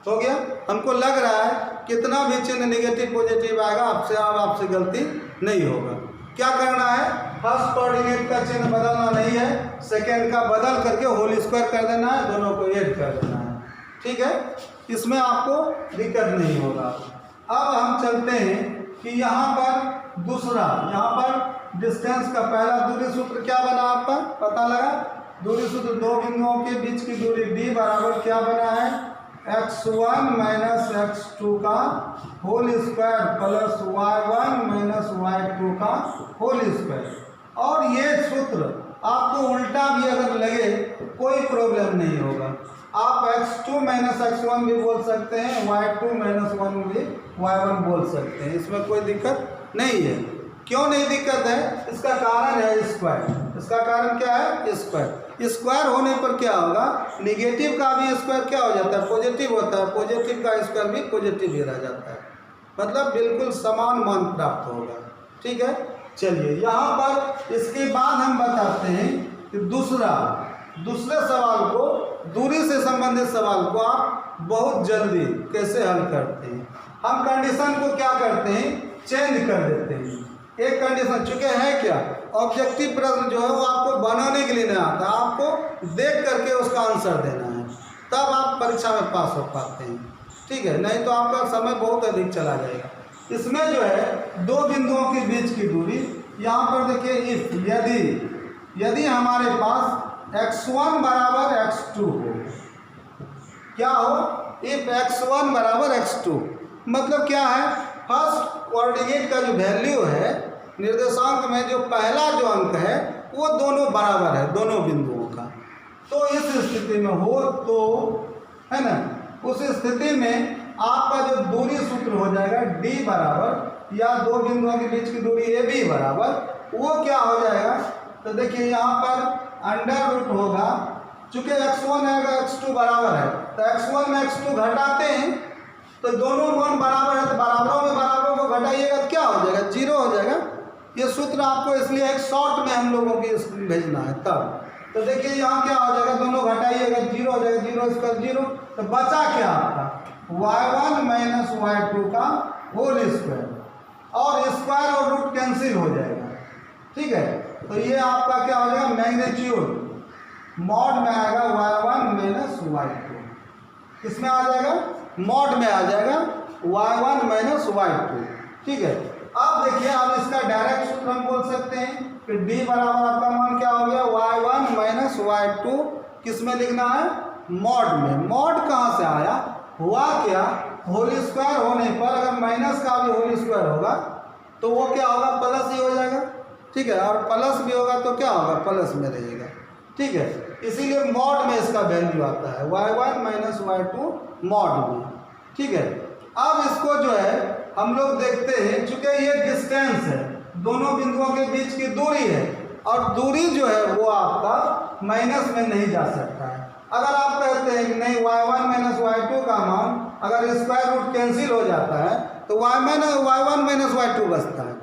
S1: हो गया। हमको लग रहा है कितना भी चिन्ह निगेटिव पॉजिटिव आएगा आपसे गलती नहीं होगा। क्या करना है, फर्स्ट कोऑर्डिनेट का चिन्ह बदलना नहीं है, सेकेंड का बदल करके होल स्क्वायर कर देना है, दोनों को ऐड कर देना है, ठीक है। इसमें आपको दिक्कत नहीं होगा। अब हम चलते हैं कि यहाँ पर दूसरा, यहाँ पर डिस्टेंस का पहला दूरी सूत्र क्या बना आपका, पता लगा। दूरी सूत्र दो बिंदुओं के बीच की दूरी d बराबर क्या बना है, x1 माइनस x2 का whole square plus y1 minus y2 का होल स्क्वायर। और ये सूत्र आपको उल्टा भी अगर लगे कोई प्रॉब्लम नहीं होगा, आप x2 माइनस x1 भी बोल सकते हैं, y2 माइनस 1 भी y1 बोल सकते हैं, इसमें कोई दिक्कत नहीं है। क्यों नहीं दिक्कत है, इसका कारण है स्क्वायर। इसका कारण क्या है, स्क्वायर। स्क्वायर होने पर क्या होगा, निगेटिव का भी स्क्वायर क्या हो जाता है, पॉजिटिव होता है, पॉजिटिव का स्क्वायर भी पॉजिटिव ही रह जाता है, मतलब बिल्कुल समान मान प्राप्त होगा, ठीक है। चलिए यहाँ पर इसके बाद हम बताते हैं कि दूसरे सवाल को, दूरी से संबंधित सवाल को आप बहुत जल्दी कैसे हल करते हैं। हम कंडीशन को क्या करते हैं, चेंज कर देते हैं। एक कंडीशन चूंकि है क्या, ऑब्जेक्टिव प्रश्न जो है वो आपको बनाने के लिए नहीं आता, आपको देख करके उसका आंसर देना है, तब आप परीक्षा में पास हो पाते हैं, ठीक है। नहीं तो आपका समय बहुत अधिक चला जाएगा। इसमें जो है दो बिंदुओं के बीच की दूरी, यहाँ पर देखिए इफ यदि हमारे पास x1 बराबर x2 हो, क्या हो, इफ x1 बराबर x2 मतलब क्या है, फर्स्ट कोऑर्डिनेट का जो वैल्यू है, निर्देशांक में जो पहला जो अंक है वो दोनों बराबर है, दोनों बिंदुओं का। तो इस स्थिति में हो तो है ना, उस स्थिति में आपका जो दूरी सूत्र हो जाएगा d बराबर, या दो बिंदुओं के बीच की दूरी ए बी बराबर, वो क्या हो जाएगा, तो देखिए यहाँ पर अंडर रूट होगा, चूंकि x1 है x2 बराबर है, तो x1 में x2 घटाते हैं तो दोनों मान बराबर है, तो बराबरों में बराबरों को घटाइएगा तो क्या हो जाएगा, 0 हो जाएगा। ये सूत्र आपको इसलिए एक शॉर्ट में हम लोगों की भेजना है तब। तो देखिए यहाँ क्या हो जाएगा, दोनों घटाइएगा 0 हो जाएगा, 0 इसका 0, तो बचा क्या आपका y1 माइनस y2 का होल स्क्वायर, और स्क्वायर और रूट कैंसिल हो जाएगा, ठीक है। तो ये आपका क्या हो जाएगा, मैग्नीट्यूड मॉड में आएगा y1 माइनस y2, किसमें आ जाएगा, मॉड में आ जाएगा y1 माइनस y2, ठीक है। अब देखिए, अब इसका डायरेक्ट सूत्र हम बोल सकते हैं कि d बराबर आपका मान क्या हो गया, y1 माइनस y2, किस में लिखना है, मॉड में। मॉड कहाँ से आया, हुआ क्या, होल स्क्वायर होने पर अगर माइनस का भी होल स्क्वायर होगा तो वो क्या होगा, प्लस ही हो जाएगा, ठीक है। और प्लस भी होगा तो क्या होगा, प्लस में रहेगा, ठीक है। इसीलिए मॉड में इसका वैल्यू आता है y1 माइनस y2 मॉड में, ठीक है। अब इसको जो है हम लोग देखते हैं, चूंकि ये डिस्टेंस है, दोनों बिंदुओं के बीच की दूरी है, और दूरी जो है वो आपका माइनस में नहीं जा सकता है। अगर आप कहते हैं कि नहीं y1 माइनस y2 का मान अगर स्क्वायर रूट कैंसिल हो जाता है तो y1 माइनस y2 बचता है,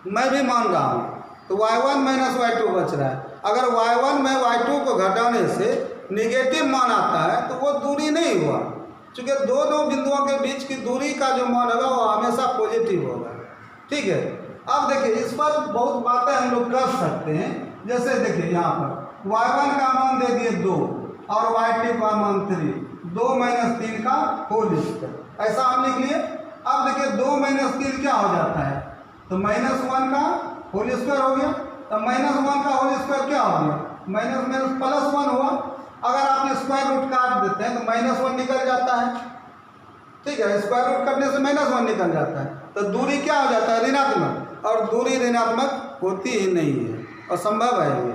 S1: मैं भी मान रहा हूँ, तो y1 माइनस y2 बच रहा है। अगर y1 में y2 को घटाने से निगेटिव मान आता है तो वो दूरी नहीं हुआ, क्योंकि दो बिंदुओं के बीच की दूरी का जो मान होगा वो हमेशा पॉजिटिव होगा, ठीक है। अब देखिए, इस पर बहुत बातें हम लोग कर सकते हैं। जैसे देखिए, यहाँ पर y1 का मान दे दिए 2 और y2 का मान 3, 2 माइनस 3 का होल स्क्वायर, ऐसा हम लिख लिए। अब देखिए 2 माइनस 3 क्या हो जाता है, तो -1 का होल स्क्वायर हो गया। तो -1 का होल स्क्वायर क्या हो गया, माइनस माइनस प्लस 1 हुआ। अगर आप स्क्वायर रूट काट देते हैं तो -1 निकल जाता है, ठीक है। स्क्वायर रूट काटने से -1 निकल जाता है, तो दूरी क्या हो जाता है, ऋणात्मक, और दूरी ऋणात्मक होती ही नहीं है, असंभव है ये।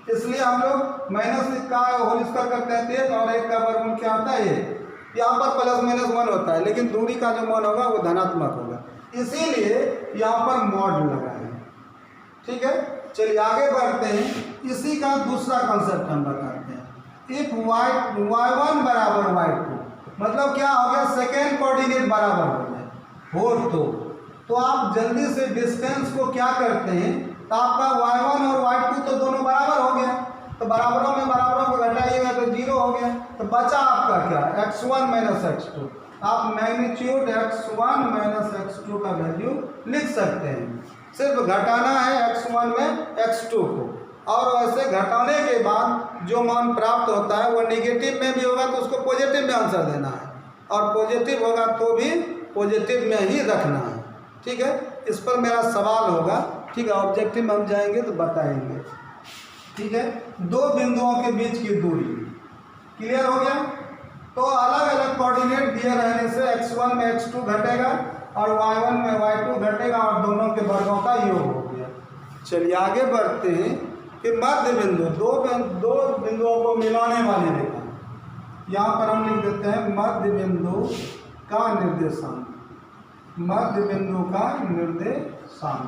S1: इसलिए हम लोग माइनस का होल स्क्वायर करते हैं और 1 का वर्गमूल क्या होता है, ये यहाँ पर +-1 होता है, लेकिन दूरी का जो मान होगा वो धनात्मक होगा, इसीलिए यहाँ पर मॉड लगा है, ठीक है। चलिए आगे बढ़ते हैं। इसी का दूसरा कंसेप्ट हम बताते हैं। इफ y1 बराबर y2, मतलब क्या हो गया, सेकेंड कोऑर्डिनेट बराबर हो जाए हो तो आप जल्दी से डिस्टेंस को क्या करते हैं, तो आपका y1 और y2 तो दोनों बराबर हो गया, तो बराबरों में बराबरों को घटाइएगा तो 0 हो गया। तो बचा आपका क्या, x1 माइनस x2। आप मैग्नीट्यूड x1 माइनस x2 का वैल्यू लिख सकते हैं, सिर्फ घटाना है x1 में x2 को, और वैसे घटाने के बाद जो मान प्राप्त होता है वो नेगेटिव में भी होगा तो उसको पॉजिटिव में आंसर देना है, और पॉजिटिव होगा तो भी पॉजिटिव में ही रखना है, ठीक है। इस पर मेरा सवाल होगा, ठीक है, ऑब्जेक्टिव में हम जाएंगे तो बताएंगे, ठीक है। दो बिंदुओं के बीच की दूरी क्लियर हो गया। तो अलग अलग कोऑर्डिनेट दिए रहने से x1 में x2 घटेगा और y1 में y2 घटेगा, और दोनों के वर्गों का योग हो गया। चलिए आगे बढ़ते हैं कि मध्य बिंदु, दो बिंदुओं को मिलाने वाली रेखा, यहाँ पर हम लिख देते हैं मध्य बिंदु का निर्देशांक, मध्य बिंदु का निर्देशांक।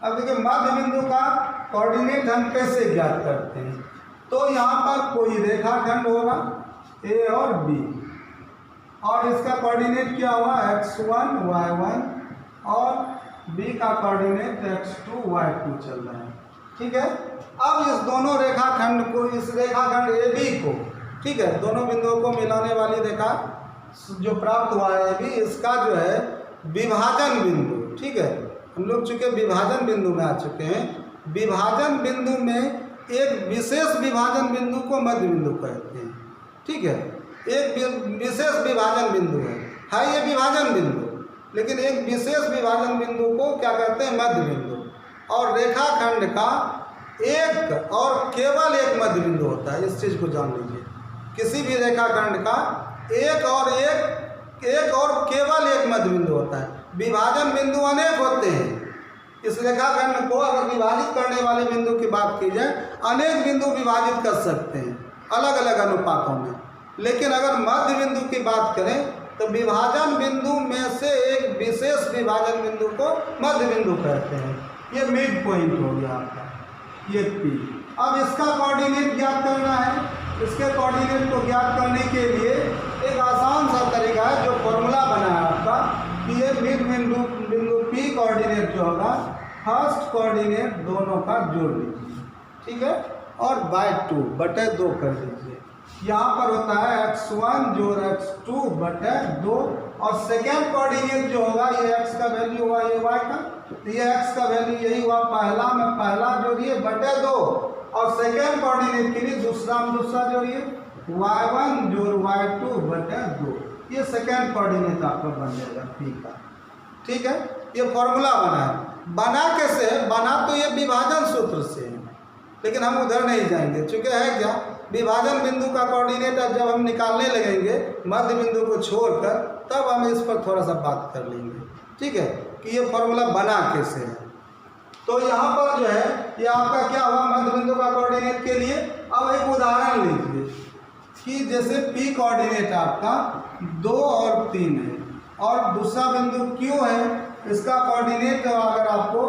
S1: अब देखिए मध्य बिंदु का कोऑर्डिनेट हम कैसे ज्ञात करते हैं, तो यहाँ पर कोई रेखाखंड होगा ए और बी, और इसका कोऑर्डिनेट क्या हुआ, x1 y1, और b का कोऑर्डिनेट x2 y2 चल रहा है, ठीक है। अब इस दोनों रेखाखंड को, इस रेखाखंड AB को, ठीक है, दोनों बिंदुओं को मिलाने वाली रेखा जो प्राप्त हुआ है AB, इसका जो है विभाजन बिंदु, ठीक है। हम लोग चूँकि विभाजन बिंदु में आ चुके हैं, विभाजन बिंदु में एक विशेष विभाजन बिंदु को मध्य बिंदु कहते हैं, ठीक है। एक विशेष विभाजन बिंदु है ये विभाजन बिंदु, लेकिन एक विशेष विभाजन बिंदु को क्या कहते हैं, मध्य बिंदु। और रेखाखंड का एक और केवल एक मध्य बिंदु होता है, इस चीज़ को जान लीजिए। किसी भी रेखाखंड का एक और केवल एक मध्य बिंदु होता है। विभाजन बिंदु अनेक होते हैं, इस रेखाखंड को अगर विभाजित करने वाले बिंदु की बात की जाए, अनेक बिंदु विभाजित कर सकते हैं अलग अलग अनुपातों में, लेकिन अगर मध्य बिंदु की बात करें तो विभाजन बिंदु में से एक विशेष विभाजन बिंदु को मध्य बिंदु कहते हैं। ये मिड पॉइंट हो गया आपका, ये P। अब इसका कोऑर्डिनेट ज्ञात करना है। इसके कोऑर्डिनेट को ज्ञात करने के लिए एक आसान सा तरीका है, जो फॉर्मूला बना है आपका, कि ये मिड बिंदु P कोऑर्डिनेट जो होगा, फर्स्ट कोऑर्डिनेट दोनों का जोड़ लीजिए, ठीक है, और बाय 2/2 कर दीजिए। यहाँ पर होता है x1 जोड़ x2/2 और सेकेंड कोऑर्डिनेट जो होगा ये x का वैल्यू हुआ, ये y का, तो ये x का वैल्यू यही हुआ, पहला में पहला जोड़िए बटे 2, और सेकेंड कोऑर्डिनेट के लिए दूसरा में दूसरा जोड़िए, y1 जोड़ y2 बटे 2, ये सेकेंड कोऑर्डिनेट आपका बन जाएगा p का। ठीक है, ये फॉर्मूला बना है। बना कैसे है? बना तो ये विभाजन सूत्र से है, लेकिन हम उधर नहीं जाएंगे, चूँकि है क्या, विभाजन बिंदु का कोऑर्डिनेट जब हम निकालने लगेंगे मध्य बिंदु को छोड़कर, तब हम इस पर थोड़ा सा बात कर लेंगे। ठीक है, कि ये फॉर्मूला बना कैसे है। तो यहाँ पर जो है ये आपका क्या हुआ, मध्य बिंदु का कोऑर्डिनेट के लिए। अब एक उदाहरण लीजिए कि जैसे P कोऑर्डिनेट आपका 2 और 3 है, और दूसरा बिंदु Q है, इसका कोऑर्डिनेट अगर आपको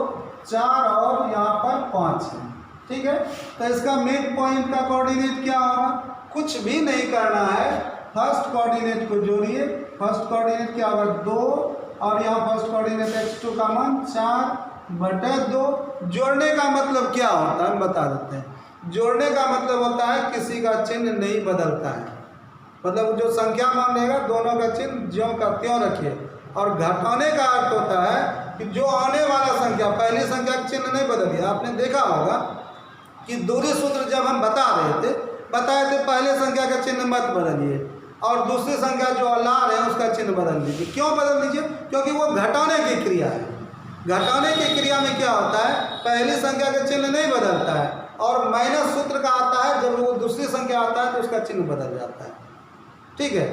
S1: 4 और यहाँ पर 5 है। ठीक है, तो इसका मिड पॉइंट का कोऑर्डिनेट क्या होगा, कुछ भी नहीं करना है, फर्स्ट कोऑर्डिनेट को जोड़िए। फर्स्ट कोऑर्डिनेट क्या होगा 2, और यहाँ फर्स्ट कोऑर्डिनेट x2 का मान 4 बटे 2। जोड़ने का मतलब क्या होता है हम बता देते हैं। जोड़ने का मतलब होता है किसी का चिन्ह नहीं बदलता है, मतलब जो संख्या मान रहेगा दोनों का चिन्ह ज्यों का त्यों रखिए। और घटाने का अर्थ होता है कि जो आने वाला संख्या, पहली संख्या का चिन्ह नहीं बदलिए। आपने देखा होगा कि दूरी सूत्र जब हम बताए थे पहले संख्या का चिन्ह मत बदलिए, और दूसरी संख्या जो ला रहे हैं उसका चिन्ह बदल दीजिए। क्यों बदल दीजिए? क्योंकि वो घटाने की क्रिया है। घटाने की क्रिया में क्या होता है, पहली संख्या का चिन्ह नहीं बदलता है, और माइनस सूत्र का आता है, जब वो दूसरी संख्या आता है तो उसका चिन्ह बदल जाता है। ठीक है,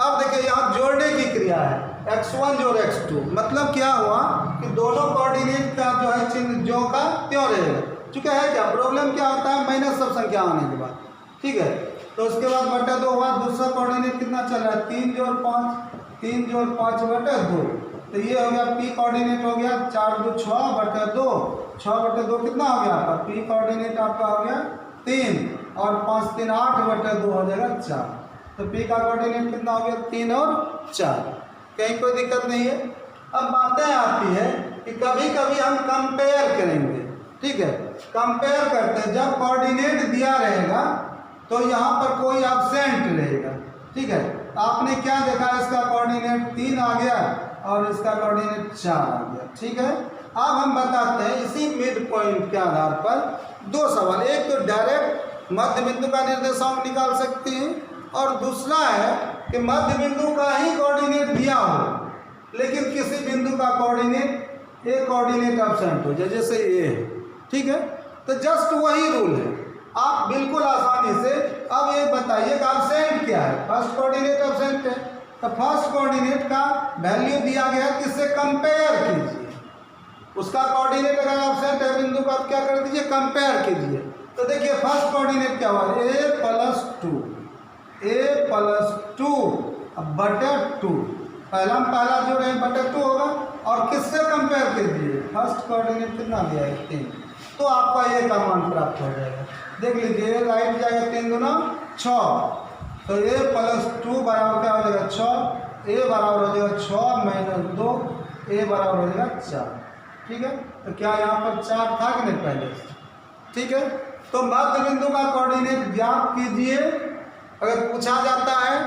S1: अब देखिए यहाँ जोड़ने की क्रिया है, x1 जोड़ x2, मतलब क्या हुआ कि दोनों कोऑर्डिनेट का जो है चिन्ह ज्यों का त्यों रहेगा। चूँकि है क्या, प्रॉब्लम क्या होता है, माइनस सब संख्या आने के बाद। ठीक है, तो उसके बाद बटे 2 हुआ, दूसरा कोऑर्डिनेट कितना चल रहा है 3 जोड़ 5 बटे 2, तो ये हो गया P कोऑर्डिनेट हो गया 4 2 6 बटे 2, 6 बटे 2 कितना हो गया आपका, P कोऑर्डिनेट आपका हो गया 3, और 5 3 8 बटे 2 हो जाएगा 4। तो P का कोऑर्डिनेट कितना हो गया 3 और 4, कहीं कोई दिक्कत नहीं है। अब बातें आती है कि कभी कभी हम कंपेयर करेंगे। ठीक है, कंपेयर करते हैं, जब कोऑर्डिनेट दिया रहेगा तो यहाँ पर कोई एब्सेंट रहेगा। ठीक है, आपने क्या देखा, इसका कोऑर्डिनेट 3 आ गया और इसका कोऑर्डिनेट 4 आ गया। ठीक है, अब हम बताते हैं इसी मिड पॉइंट के आधार पर 2 सवाल। एक तो डायरेक्ट मध्य बिंदु का निर्देशांक निकाल सकते हैं, और दूसरा है कि मध्य बिंदु का ही कोऑर्डिनेट दिया हो, लेकिन किसी बिंदु का कोऑर्डिनेट एक कोऑर्डिनेट एब्सेंट हो जाए, जैसे ये है। ठीक है, तो जस्ट वही रूल है, आप बिल्कुल आसानी से। अब ये बताइए कि एब्सेंट क्या है, फर्स्ट कोऑर्डिनेट एब्सेंट है, तो फर्स्ट कोऑर्डिनेट का वैल्यू दिया गया, किससे कंपेयर कीजिए। उसका कोऑर्डिनेट अगर एब्सेंट है बिंदु का, क्या कर दीजिए, कंपेयर कीजिए। तो देखिए फर्स्ट कोऑर्डिनेट क्या हुआ, a + 2 बटे 2, पहला में पहला जो है बटे 2 होगा, और किससे कंपेयर कीजिए, फर्स्ट कोऑर्डिनेट कितना दिया है 3, तो आपका ये का मान प्राप्त हो जाएगा। देख लीजिए राइट जाएगा 3 दूना 6, तो a + 2 बराबर क्या हो जाएगा 6, a बराबर हो जाएगा 6 - 2, a बराबर हो जाएगा 4। ठीक है, तो क्या यहाँ पर 4 था कि नहीं पहले। ठीक है, तो मध्य बिंदु का कोऑर्डिनेट ज्ञात कीजिए अगर पूछा जाता है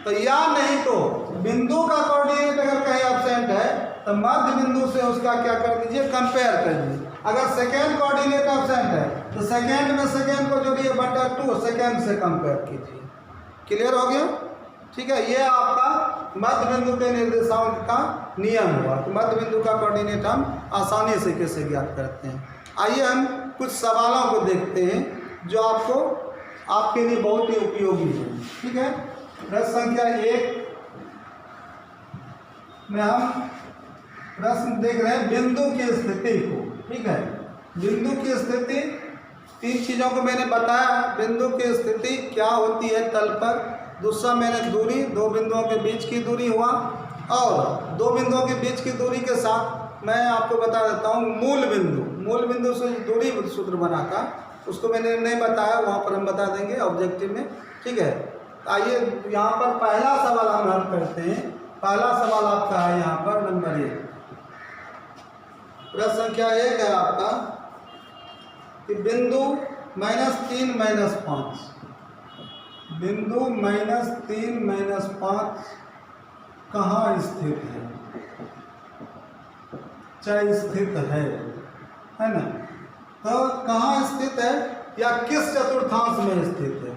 S1: तो, या नहीं तो बिंदु का कोऑर्डिनेट अगर कहीं एब्सेंट है तो मध्य बिंदु से उसका क्या कर दीजिए, कंपेयर कर दीजिए। अगर सेकेंड कोऑर्डिनेट एब्सेंट है तो सेकेंड में सेकेंड को जोड़िए बटे 2, सेकेंड से कंपेयर कीजिए। क्लियर हो गया। ठीक है, ये आपका मध्य बिंदु के निर्देशांक का नियम हुआ कि मध्य बिंदु का कोऑर्डिनेट हम आसानी से कैसे ज्ञात करते हैं। आइए हम कुछ सवालों को देखते हैं जो आपके लिए बहुत ही उपयोगी है। ठीक है, प्रश्न संख्या 1 में हम प्रश्न देख रहे हैं बिंदु की स्थिति को। ठीक है, बिंदु की स्थिति 3 चीज़ों को मैंने बताया। बिंदु की स्थिति क्या होती है तल पर, दूसरा मैंने दूरी, 2 बिंदुओं के बीच की दूरी हुआ, और 2 बिंदुओं के बीच की दूरी के साथ मैं आपको बता देता हूँ मूल बिंदु से दूरी सूत्र बनाकर, उसको मैंने नहीं बताया, वहाँ पर हम बता देंगे ऑब्जेक्टिव में। ठीक है, आइए यहाँ पर पहला सवाल हम हल करते हैं। पहला सवाल आपका है यहाँ पर नंबर 1, प्रश्न संख्या 1 है आपका कि बिंदु -3 - 5, बिंदु -3 - 5 कहाँ स्थित है, चाहे स्थित है ना। तो कहाँ स्थित है या किस चतुर्थांश में स्थित है,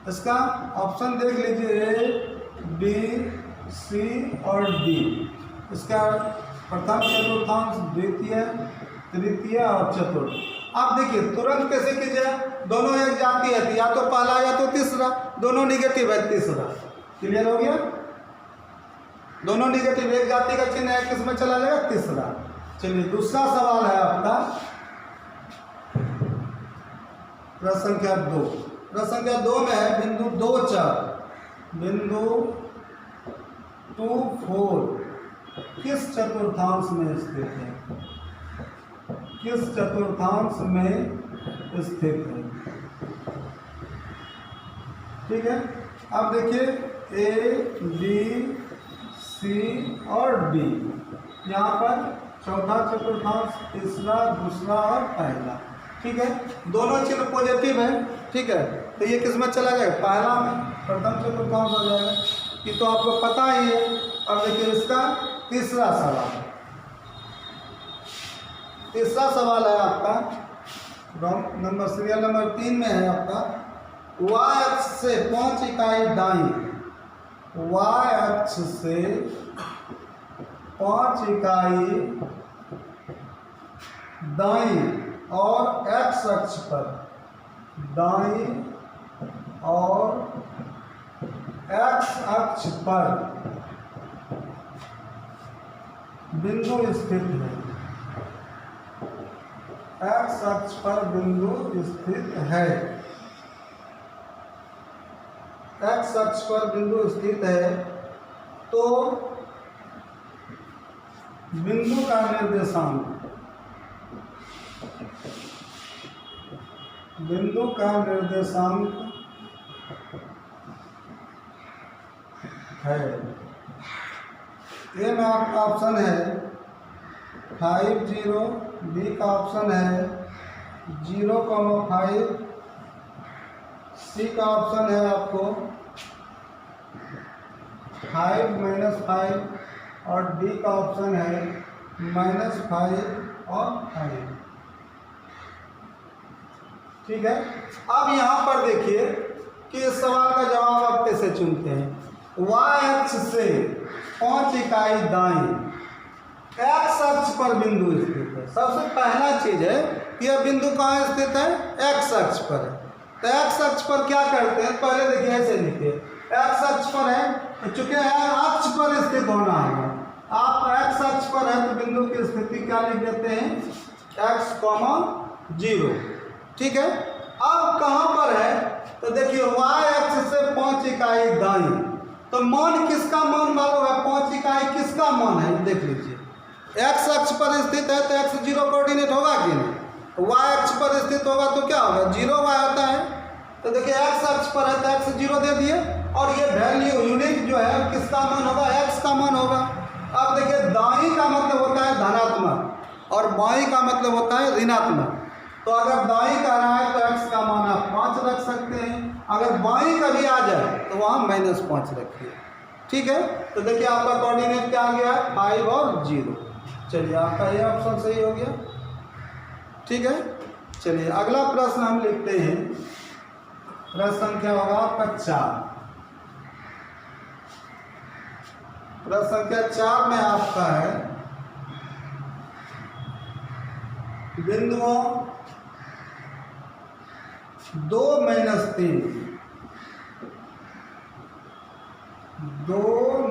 S1: इसका ऑप्शन देख लीजिए, ए, बी, सी और डी। इसका प्रथम चतुर्थांश, द्वितीय, तृतीय और चतुर्थ। आप देखिए तुरंत कैसे कीजिए, दोनों एक जाति है, या तो पहला या तो तीसरा, दोनों निगेटिव है, तीसरा। क्लियर हो गया, दोनों निगेटिव, एक जाति का चिन्ह है, किस में चला जाएगा, तीसरा। चलिए दूसरा सवाल है आपका प्रश्न संख्या 2। प्रश्न संख्या 2 में है बिंदु 2, 4, बिंदु 2, 4 किस चतुर्थांश में स्थित है, किस चतुर्थांश में स्थित है। ठीक है, अब देखिए ए, बी, सी और डी, यहाँ पर चौथा चतुर्थांश, तीसरा, दूसरा और पहला। ठीक है, दोनों चिन्ह पॉजिटिव है। ठीक है, तो ये किस में चला जाएगा, पहला में, प्रथम चतुर्थांश हो जाएगा। ये तो आपको पता ही है। अब देखिए इसका तीसरा सवाल, तीसरा सवाल है आपका नंबर सीरियल नंबर 3 में है आपका, y अक्ष से 5 इकाई दाईं, y अक्ष से 5 इकाई दाईं और x अक्ष पर, दाईं और x अक्ष पर बिंदु स्थित है, x अक्ष पर बिंदु स्थित है, x अक्ष पर बिंदु स्थित है, तो बिंदु का निर्देशांक, बिंदु का निर्देशांक है, ए में आपका ऑप्शन है 5, 0, बी का ऑप्शन है 0,5, सी का ऑप्शन है आपको 5, -5 और डी का ऑप्शन है -5 और 5। ठीक है, अब यहाँ पर देखिए कि इस सवाल का जवाब आप कैसे चुनते हैं। y अक्ष से 5 इकाई दाईं, x अक्ष पर बिंदु स्थित है। सबसे पहला चीज है कि यह बिंदु कहाँ स्थित है, x अक्ष पर है। तो x अक्ष पर क्या करते हैं, पहले देखिए ऐसे लिखिए, x अक्ष पर है, चूंकि अक्ष पर स्थित होना है, आप x अक्ष पर है तो बिंदु की स्थिति क्या लिख देते हैं, x, 0। ठीक है, अब कहाँ पर है, तो देखिए y अक्ष से 5 इकाई दाईं, तो मान किसका मान मालूम है, 5 इकाई किसका मान है, देख लीजिए। x अक्ष पर स्थित है तो x 0 कोऑर्डिनेट होगा कि नहीं, y अक्ष पर स्थित होगा तो क्या होगा, 0 y होता है। तो देखिए x अक्ष पर है तो x 0 दे दिए, और ये वैल्यू यूनिट जो है किसका मान होगा, x का मान होगा। अब देखिए दाईं का मतलब होता है धनात्मक और बाईं का मतलब होता है ऋणात्मक। तो अगर दाईं का रहा है तो x का मान आप 5 रख सकते हैं, अगर बाईं का भी आ जाए तो वहाँ -5 रखिए। ठीक है, तो देखिए आपका कोऑर्डिनेट क्या आ गया, 5 और 0। चलिए आपका ये ऑप्शन सही हो गया। ठीक है, चलिए अगला प्रश्न हम लिखते हैं, प्रश्न संख्या होगा आपका 4। प्रश्न संख्या 4 में आपका है बिंदुओं 2, -3, 2,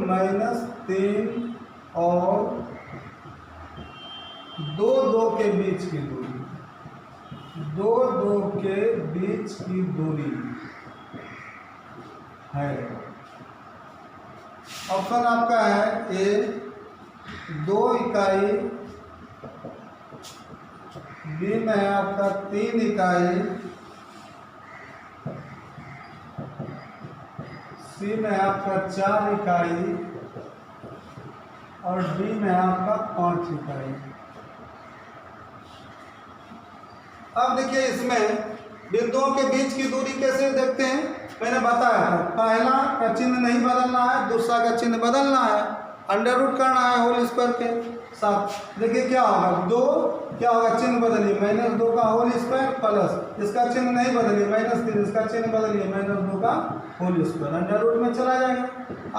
S1: -3 और 2, 2 के बीच की दूरी, 2, 2 के बीच की दूरी है। ऑप्शन आपका है ए 2 इकाई, बी में है आपका 3 इकाई, सी में है आपका 4 इकाई और डी में है आपका 5 इकाई। अब देखिए इसमें बिंदुओं के बीच की दूरी कैसे देखते हैं, मैंने बताया था, पहला का चिन्ह नहीं बदलना है, दूसरा का चिन्ह बदलना है। अंडर रूट करना है होल स्क्वायर के साथ। देखिए क्या होगा, 2 क्या होगा, चिन्ह बदलिए, -2 का होल स्क्वायर प्लस इसका चिन्ह नहीं बदलिए -3, इसका चिन्ह बदलिए -2 का होल स्क्वायर, अंडर रूट में चला जाएगा।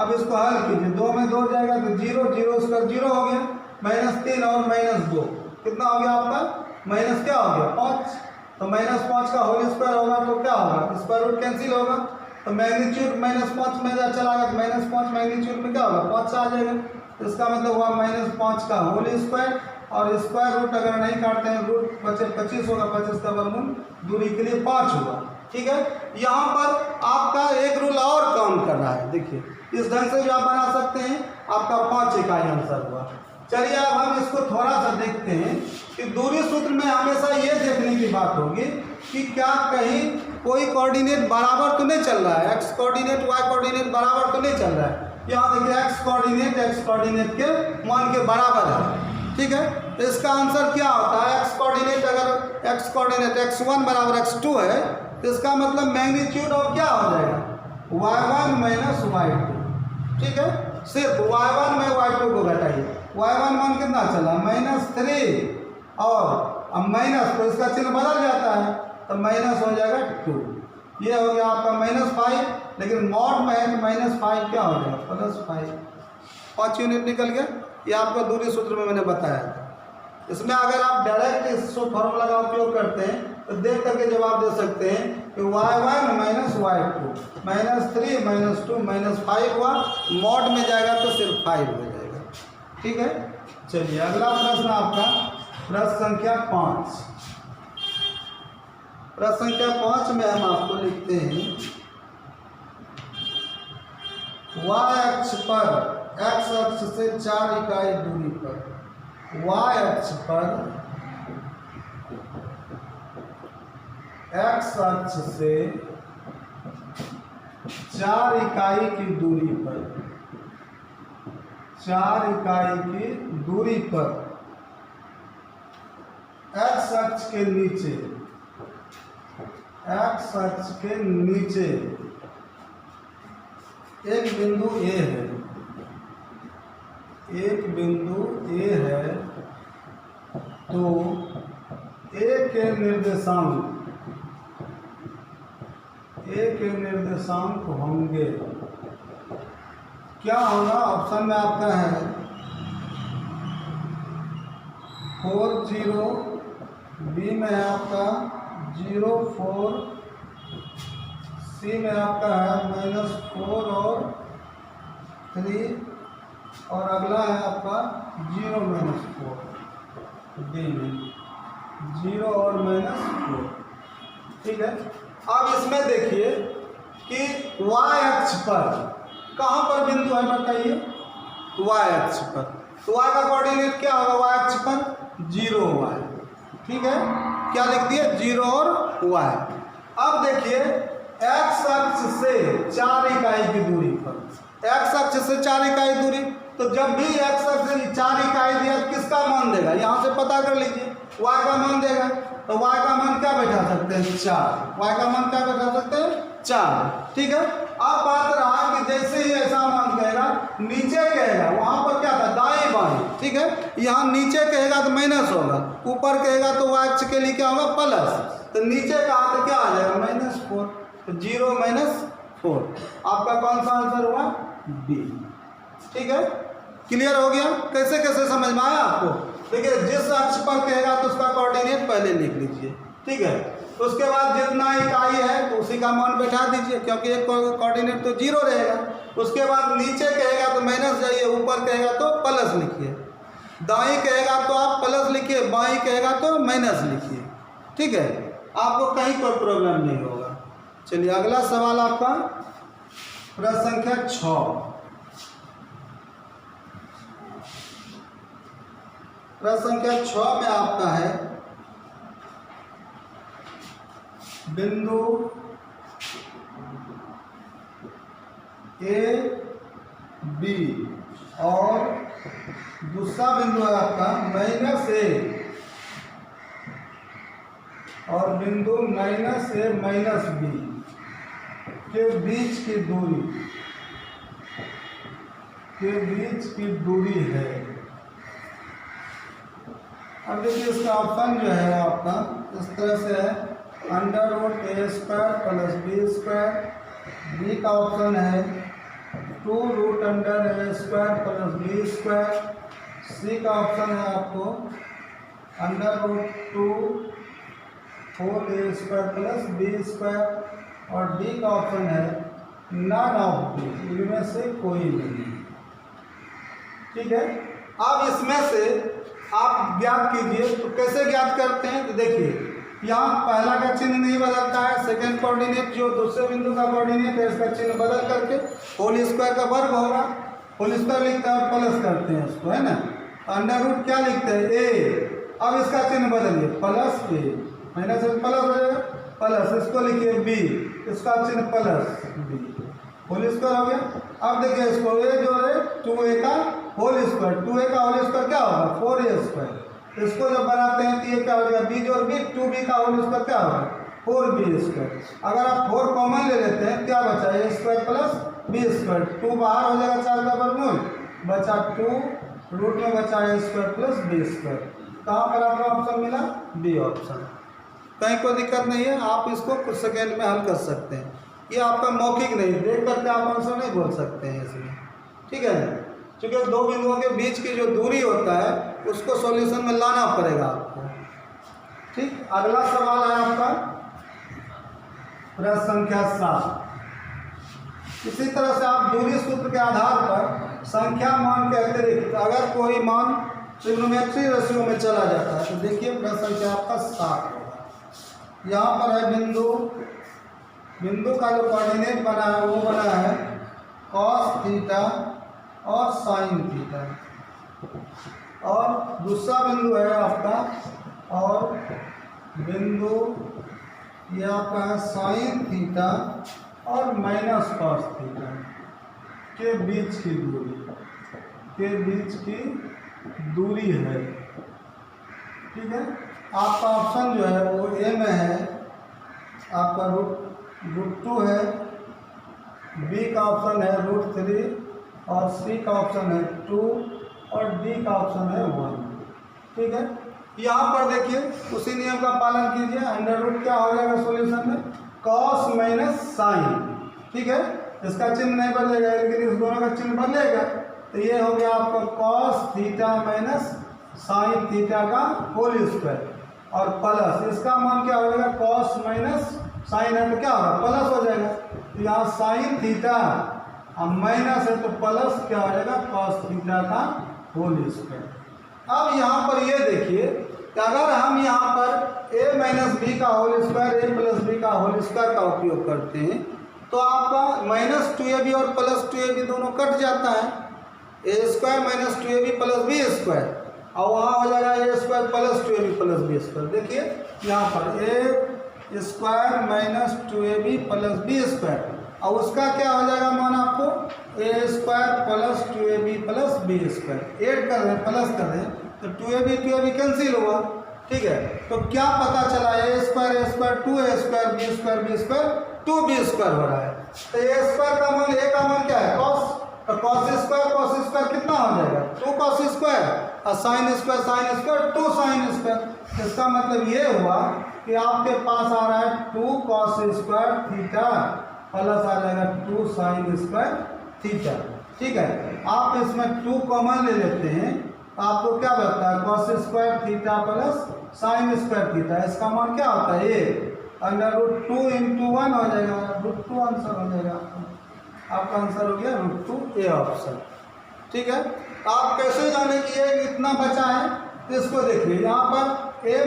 S1: अब इसको हल कीजिए, 2 में 2 जाएगा तो 0, 0 स्क्वायर 0 हो गया, -3 और -2 कितना हो गया आपका, माइनस क्या हो गया 5। तो -5 का होल स्क्वायर होगा तो क्या होगा, स्क्वायर रूट कैंसिल होगा, तो मैग्नीट्यूड -5 में चला गया, तो -5 मैग्नीट्यूड में क्या होगा 5 से आ जाएगा। तो इसका मतलब हुआ -5 का होल स्क्वायर, और स्क्वायर रूट अगर नहीं काटते हैं रूट बचे 25 होगा, 25 का वर्गमूल दूरी के लिए 5 हुआ। ठीक है, यहाँ पर आपका एक रूल और काम कर रहा है, देखिए इस ढंग से भी आप बना सकते हैं, आपका 5 इकाई आंसर हुआ। चलिए अब हम इसको थोड़ा सा देखते हैं कि दूरी सूत्र में हमेशा ये देखने की बात होगी कि क्या कहीं कोई कोऑर्डिनेट बराबर तो नहीं चल रहा है, एक्स कोऑर्डिनेट वाई कोऑर्डिनेट बराबर तो नहीं चल रहा है। यहाँ देखिए एक्स कोऑर्डिनेट के मान के बराबर है। ठीक है, तो इसका आंसर क्या होता है, एक्स कोऑर्डिनेट अगर एक्स कोऑर्डिनेट x1 बराबर x2 है तो इसका मतलब मैग्नीट्यूड ऑफ क्या हो जाएगा, y1 माइनस y2। ठीक है, सिर्फ y1 में y2 को घटाइए, y1 मान कितना चला -3 और अब माइनस तो इसका चिन्ह बदल जाता है तो माइनस हो जाएगा 2। ये हो गया आपका -5, लेकिन मॉड में है तो -5 क्या हो जाएगा +5, 5 यूनिट निकल गया। ये आपको दूरी सूत्र में मैंने बताया था। इसमें अगर आप डायरेक्ट इस फॉर्मूला का उपयोग करते हैं तो देख करके जवाब दे सकते हैं कि y1 माइनस y2 -3 -2 -5 हुआ, मॉड में जाएगा तो सिर्फ 5 हो जाएगा। ठीक है, चलिए अगला प्रश्न आपका प्रश्न संख्या 5। प्रश्न संख्या 5 में हम आपको लिखते हैं y अक्ष पर x अक्ष से 4 इकाई दूरी पर, y अक्ष पर x अक्ष से 4 इकाई की दूरी पर, 4 इकाई की दूरी पर x अक्ष के नीचे, x अक्ष के नीचे एक बिंदु A है, एक बिंदु A है, तो A के निर्देशांक होंगे, क्या होगा, ऑप्शन में आपका है 4 0, बी में है आपका 0 4, सी में आपका है -4 और 3, और अगला है आपका 0 -4, डी में 0 और -4। ठीक है, अब इसमें देखिए कि y अक्ष पर कहाँ पर बिंदु है बताइए, y अक्ष पर, तो y का कोऑर्डिनेट क्या होगा, y अक्ष पर 0 y। ठीक है, क्या लिख दिए 0 और y। अब देखिए x अक्ष से 4 इकाई की दूरी पर, x अक्ष से 4 इकाई दूरी, तो जब भी x अक्ष से 4 इकाई दिया तो किसका मान देगा, यहाँ से पता कर लीजिए, y का मान देगा। तो y का मान क्या बैठा सकते हैं 4, y का मान क्या बैठा सकते हैं 4। ठीक है, अब बात रहा कि जैसे ही ऐसा मान कहेगा, नीचे कहेगा वहाँ पर क्या था दाएं बाएं। ठीक है, यहाँ नीचे कहेगा तो माइनस होगा, ऊपर कहेगा तो y अक्ष के लिए क्या होगा प्लस, तो नीचे कहा तो क्या आ जाएगा -4, तो 0 -4 आपका कौन सा आंसर हुआ, बी। ठीक है, क्लियर हो गया, कैसे कैसे समझ में आया आपको। देखिए जिस अक्ष पर कहेगा तो उसका कोऑर्डिनेट पहले लिख लीजिए। ठीक है, उसके बाद जितना इकाई है तो उसी का मान बैठा दीजिए, क्योंकि एक कोऑर्डिनेट तो 0 रहेगा। उसके बाद नीचे कहेगा तो माइनस जाइए, ऊपर कहेगा तो प्लस लिखिए, दाएं कहेगा तो आप प्लस लिखिए, बाएं कहेगा तो माइनस लिखिए। ठीक है, आपको कहीं कोई प्रॉब्लम नहीं होगा। चलिए अगला सवाल आपका प्रश्न संख्या 6। प्रश्न संख्या 6 में आपका है बिंदु ए बी और दूसरा बिंदु है आपका -A और बिंदु -A -B के बीच की दूरी के बीच की दूरी है। अब देखिए इसका ऑप्शन जो है आपका इस तरह से है, √a² + b²। बी का ऑप्शन है 2√a² + b²। सी का ऑप्शन है आपको √2 होल a² + b²। और डी का ऑप्शन है नन ऑफ दी, इनमें से कोई नहीं। ठीक है, अब इसमें से आप ज्ञात कीजिए। तो कैसे ज्ञात करते हैं, तो देखिए यहाँ पहला का चिन्ह नहीं बदलता है, सेकेंड कोऑर्डिनेट जो दूसरे बिंदु का कोऑर्डिनेट है इसका चिन्ह बदल करके होल स्क्वायर का वर्ग होगा, होल स्क्वायर लिखते हैं और प्लस करते हैं उसको, है ना। √ क्या लिखते हैं, a। अब इसका चिन्ह बदलिए +a, माइनस से प्लस हो जाएगा, प्लस इसको लिखिए b, इसका चिन्ह +b, होल स्क्वायर हो गया। अब देखिए इसको a जो है 2a का होल स्क्वायर, 2a का होल स्क्वायर क्या होगा 4a²। इसको जब बनाते हैं तो ये क्या हो जाएगा, b जोड़ b, 2b का होल स्क्वायर क्या होगा 4b²। अगर आप 4 कॉमन ले लेते हैं क्या बचा a² + b²। 2 बाहर हो जाएगा 4 का वर्गमूल, बचा 2, रूट में बचा a² + b²। कहाँ पर आपका ऑप्शन मिला, बी ऑप्शन। कहीं कोई दिक्कत नहीं है, आप इसको कुछ सेकेंड में हल कर सकते हैं। ये आपका मौखिक नहीं, देख करके आप आंसर नहीं बोल सकते हैं इसमें। ठीक है, क्योंकि दो बिंदुओं के बीच की जो दूरी होता है उसको सॉल्यूशन में लाना पड़ेगा आपको। ठीक, अगला सवाल है आपका प्रश्न संख्या 7। इसी तरह से आप दूरी सूत्र के आधार पर संख्या मान के अतिरिक्त अगर कोई मान ट्रिग्नोमेट्री रेशियो में चला जाता है तो देखिए प्रश्न संख्या आपका 7 होगा। यहाँ पर है बिंदु का जो कोऑर्डिनेट बना है वो बना है cos θ और sin θ, और दूसरा बिंदु है आपका, और बिंदु ये आपका है sin θ और -cos θ के बीच की दूरी है। ठीक है, आपका ऑप्शन जो है वो ए में है, आपका √2 है, बी का ऑप्शन है √3 और सी का ऑप्शन है 2 और डी का ऑप्शन है 1। ठीक है, यहाँ पर देखिए उसी नियम का पालन कीजिए। √ क्या हो जाएगा सॉल्यूशन में, cos - sin। ठीक है, इसका चिन्ह नहीं बदलेगा लेकिन इस दोनों का चिन्ह बदलेगा, तो ये हो गया आपका cos θ - sin θ का होल स्क्वायर और प्लस इसका मान क्या हो जाएगा cos - sin है तो क्या होगा प्लस हो जाएगा। तो यहाँ sin θ अब माइनस है तो प्लस क्या हो जाएगा cos θ का होल स्क्वायर। अब यहाँ पर ये देखिए कि अगर हम यहाँ पर a - b का होल स्क्वायर, a + b का होल स्क्वायर का उपयोग करते हैं तो आपका -2ab और +2ab दोनों कट जाता है, a² - 2ab + b², और वहाँ हो जाएगा a² + 2ab + b²। देखिए यहाँ पर a² - 2ab + b², और उसका क्या हो जाएगा मान आपको a² + 2ab + b²। ऐड कर रहे हैं, प्लस कर रहे हैं तो 2ab कैंसिल हुआ। ठीक है, तो क्या पता चला a² 2a² b² 2b² हो रहा है। तो a² का मान, a का मान क्या है cos, तो cos² कितना हो जाएगा 2 cos² और sin² 2 sin²। इसका मतलब ये हुआ कि आपके पास आ रहा है 2 cos² θ प्लस आ जाएगा 2 sin² θ। ठीक है, आप इसमें 2 कॉमन ले लेते हैं, आपको क्या बचता है cos² θ प्लस sin² θ। इसका मान क्या होता है ये √2 × 1 हो जाएगा, √2 आंसर हो जाएगा। आपका आंसर हो गया √2 ए ऑप्शन। ठीक है, आप कैसे जाने कि ये इतना बचा है, तो इसको देखिए यहाँ पर a -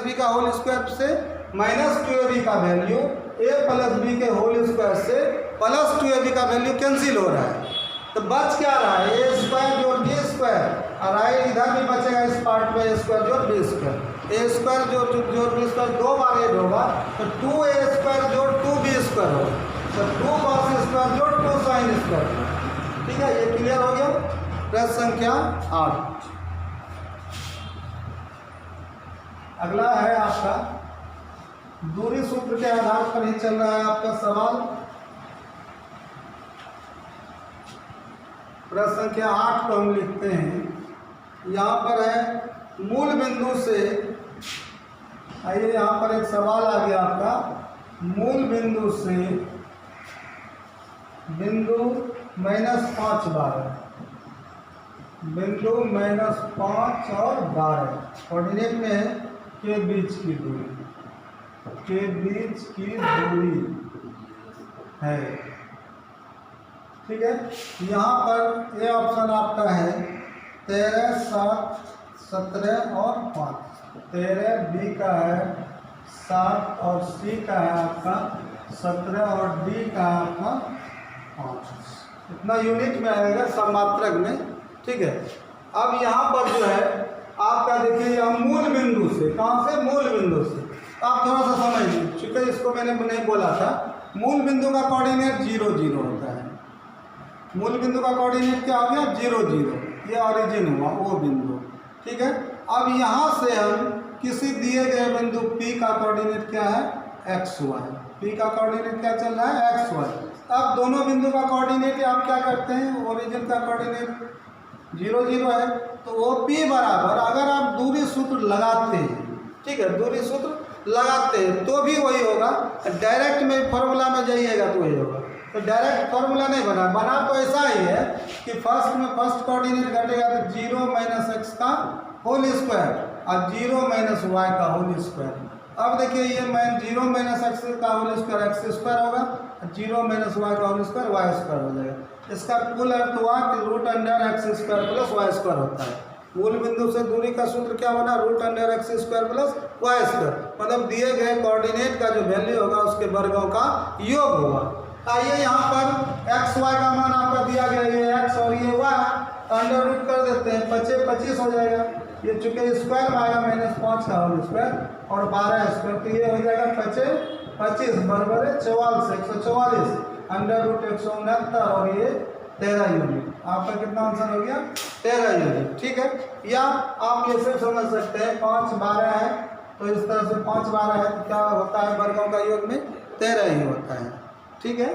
S1: b का होल स्क्वायर से -2ab का वैल्यू a + b के होल स्क्वायर से +2ab का वैल्यू कैंसिल हो रहा है, तो बच क्या रहा है a² जोड़ b² और इधर भी बचेगा इस पार्ट में a² जोड़ b²। a² जोड़ b² 2 बार ऐड होगा तो 2a² जोड़ 2b² होगा, तो 2 cos² जोड़ 2 sin²। ठीक है, ये क्लियर हो गया। प्रश्न संख्या 8। अगला है आपका दूरी सूत्र के आधार पर ही चल रहा है आपका सवाल। प्रश्न संख्या 8 को हम लिखते हैं। यहाँ पर है मूल बिंदु से, आइए यहाँ पर एक सवाल आ गया आपका, मूल बिंदु से बिंदु -5 12, बिंदु -5 और 12 कोऑर्डिनेट में है के बीच की दूरी, के बीच की दूरी है। ठीक है, यहाँ पर ये ऑप्शन आपका है 13, 7, 17 और 5। 13 बी का है, 7 और सी का है आपका 17 और डी का है आपका 5। इतना यूनिट में आएगा समात्रक में। ठीक है, अब यहाँ पर जो है आपका देखिए यह मूल बिंदु से, कहाँ से, मूल बिंदु से। आप थोड़ा सा समझ लीजिए, चूँकि इसको मैंने नहीं बोला था, मूल बिंदु का कोऑर्डिनेट 0 0 होता है। मूल बिंदु का कोऑर्डिनेट क्या हो गया, 0 0, ये ऑरिजिन हुआ वो बिंदु। ठीक है, अब यहाँ से हम किसी दिए गए बिंदु P का कोऑर्डिनेट क्या है, x y। P का कोऑर्डिनेट क्या चल रहा है, x y। अब दोनों बिंदु का कोऑर्डिनेट आप क्या करते हैं, ओरिजिन का कोऑर्डिनेट 0 0 है, तो वो P बराबर, अगर आप दूरी सूत्र लगाते हैं, ठीक है, दूरी सूत्र लगाते हैं तो भी वही होगा। डायरेक्ट में फॉर्मूला में जाइएगा तो वही होगा। तो डायरेक्ट फॉर्मूला नहीं बना तो ऐसा ही है कि फर्स्ट में फर्स्ट कोऑर्डिनेट घटेगा तो 0 - x का होल स्क्वायर और 0 - y का होल स्क्वायर। अब देखिए ये 0 - x का होल स्क्वायर x स्क्वायर होगा, 0 - y का होल स्क्वायर y स्क्वायर हो जाएगा। इसका कुल अर्थ हुआ कि √x² प्लस y स्क्वायर होता है। मूल बिंदु से दूरी का सूत्र क्या बना, √x² प्लस y स्क्वायर, मतलब दिए गए कोऑर्डिनेट का जो वैल्यू होगा उसके वर्गों का योग होगा। आइए यहाँ पर x y का मान आपका दिया गया, ये x और ये y, अंडर रूट कर देते हैं, 25 25 हो जाएगा। ये चूँकि स्क्वायर में आएगा -5 का होल स्क्वायर और 12 स्क्वायर, तो ये हो जाएगा 25 25 बराबर है 44, 144, अंडर रूट 169 और ये 13 यूनिट। आपका कितना आंसर हो गया, 13 यूनिट। ठीक है, या आप ये सब समझ सकते हैं 5 12 है, तो इस तरह से 5 12 है तो क्या होता है, वर्गों का योग में 13 ही होता है। ठीक है,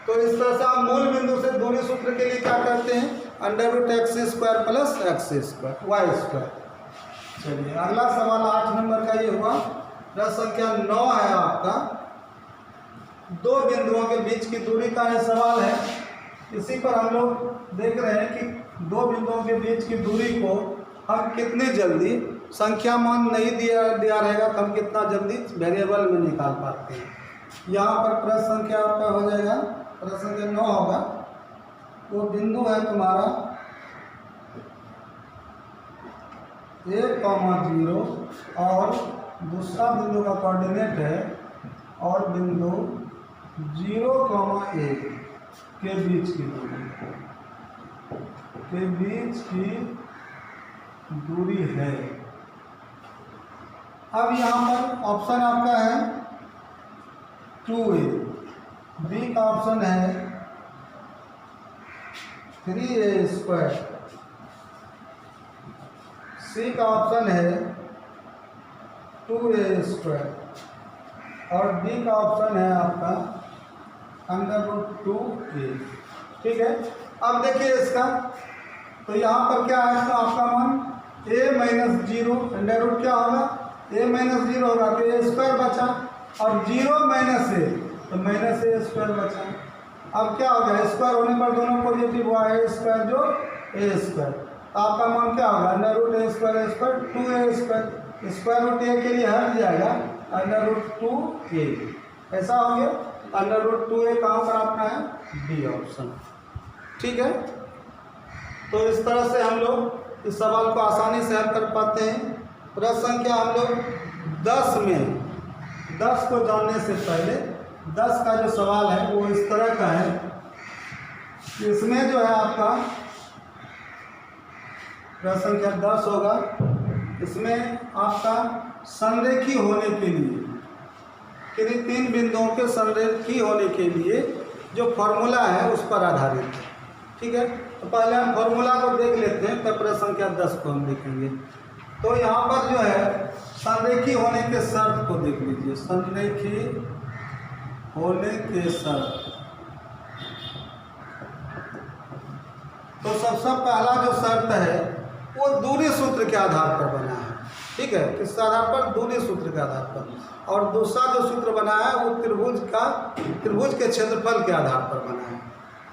S1: तो इस तरह से आप मूल बिंदु से दूरी सूत्र के लिए क्या करते हैं, √x² plus x² y square. चलिए अगला सवाल 8 नंबर का ये हुआ। प्रश्न संख्या 9 है आपका, दो बिंदुओं के बीच की दूरी का ये सवाल है। इसी पर हम लोग देख रहे हैं कि दो बिंदुओं के बीच की दूरी को हम कितने जल्दी, संख्या मान नहीं दिया रहेगा तो हम कितना जल्दी वेरिएबल में निकाल पाते हैं। यहाँ पर प्रश्न संख्या आपका हो जाएगा, प्रश्न संख्या 9 होगा। वो बिंदु है तुम्हारा 1, 0 और दूसरा बिंदु का कोऑर्डिनेट है और बिंदु 0, 1 के बीच की दूरी है। अब यहाँ पर ऑप्शन आपका है 2a, बी का ऑप्शन है 3a², सी का ऑप्शन है 2a² और डी का ऑप्शन है आपका √2a। ठीक है, अब देखिए इसका, तो यहाँ पर क्या है, तो आपका मान a - 0 अंडर रूट क्या होगा, a - 0 होगा तो a² बचा और 0 - a तो -a² बचा। अब क्या हो गया, स्क्वायर होने पर दोनों पॉजिटिव हुआ, a² जो a², तो आपका मान क्या होगा, √a² 2a², square root a के लिए हट जाएगा, √2a। ऐसा हो गया, √2a कहाँ पर आपका है, डी ऑप्शन। ठीक है, तो इस तरह से हम लोग इस सवाल को आसानी से हल कर पाते हैं। प्रश्न संख्या हम लोग 10 में, 10 को जानने से पहले 10 का जो सवाल है वो इस तरह का है। इसमें जो है आपका प्रश्न संख्या 10 होगा, इसमें आपका संरेखी होने के लिए, किन्हीं 3 बिंदुओं के संरेखी होने के लिए जो फॉर्मूला है उस पर आधारित है। ठीक है, तो पहले हम फॉर्मूला को देख लेते हैं, तब प्रश्न संख्या 10 को हम देखेंगे। तो यहाँ पर जो है संरेखी होने के शर्त को देख लीजिए, संरेखी होने के शर्त। तो सबसे पहला जो शर्त है वो दूरी सूत्र के आधार पर बना है, ठीक है, किस आधार पर? दूरी सूत्र के आधार पर। और दूसरा जो सूत्र बना है वो त्रिभुज के क्षेत्रफल के आधार पर बना है।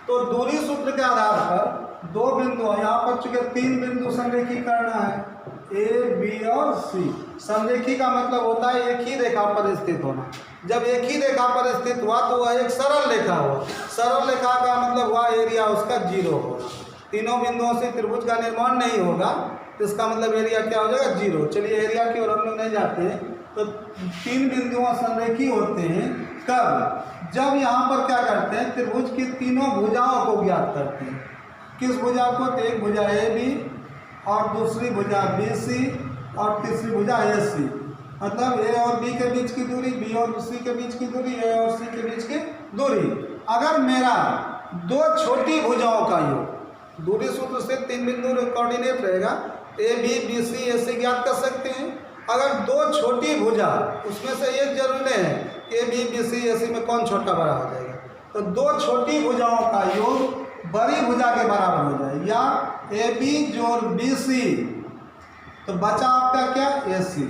S1: तो दूरी सूत्र के आधार पर दो बिंदु, यहाँ पर चूंकि 3 बिंदु संरेखी करना है, ए बी और सी। संरेखी का मतलब होता है एक ही रेखा पर स्थित होना। जब एक ही रेखा पर स्थित हुआ तो वह एक सरल रेखा हुआ। सरल रेखा का मतलब हुआ एरिया उसका 0 होगा। तीनों बिंदुओं से त्रिभुज का निर्माण नहीं होगा तो इसका मतलब एरिया क्या हो जाएगा? 0। चलिए एरिया की ओर हम लोग नहीं जाते हैं। तो 3 बिंदुओं संरेखी होते हैं कब? जब यहाँ पर क्या करते हैं, त्रिभुज की तीनों भुजाओं को ज्ञात करते हैं। किस भुजा को? तो एक भुजा ए बी और दूसरी भुजा बी सी और तीसरी भुजा ए सी। मतलब ए और बी के बीच की दूरी, बी और सी के बीच की दूरी, ए और सी के बीच की दूरी। अगर मेरा दो छोटी भुजाओं का योग, दूरी सूत्र से 3 बिंदु कोऑर्डिनेट रहेगा, ए बी बी सी ए सी ज्ञात कर सकते हैं। अगर दो छोटी भुजा, उसमें से एक जरूरी है ए बी बी सी ए सी में कौन छोटा बड़ा हो जाएगा, तो दो छोटी भुजाओं का योग बड़ी भुजा के बराबर हो जाए, या ए बी जोड़ बी सी, तो बचा आपका क्या? ए सी।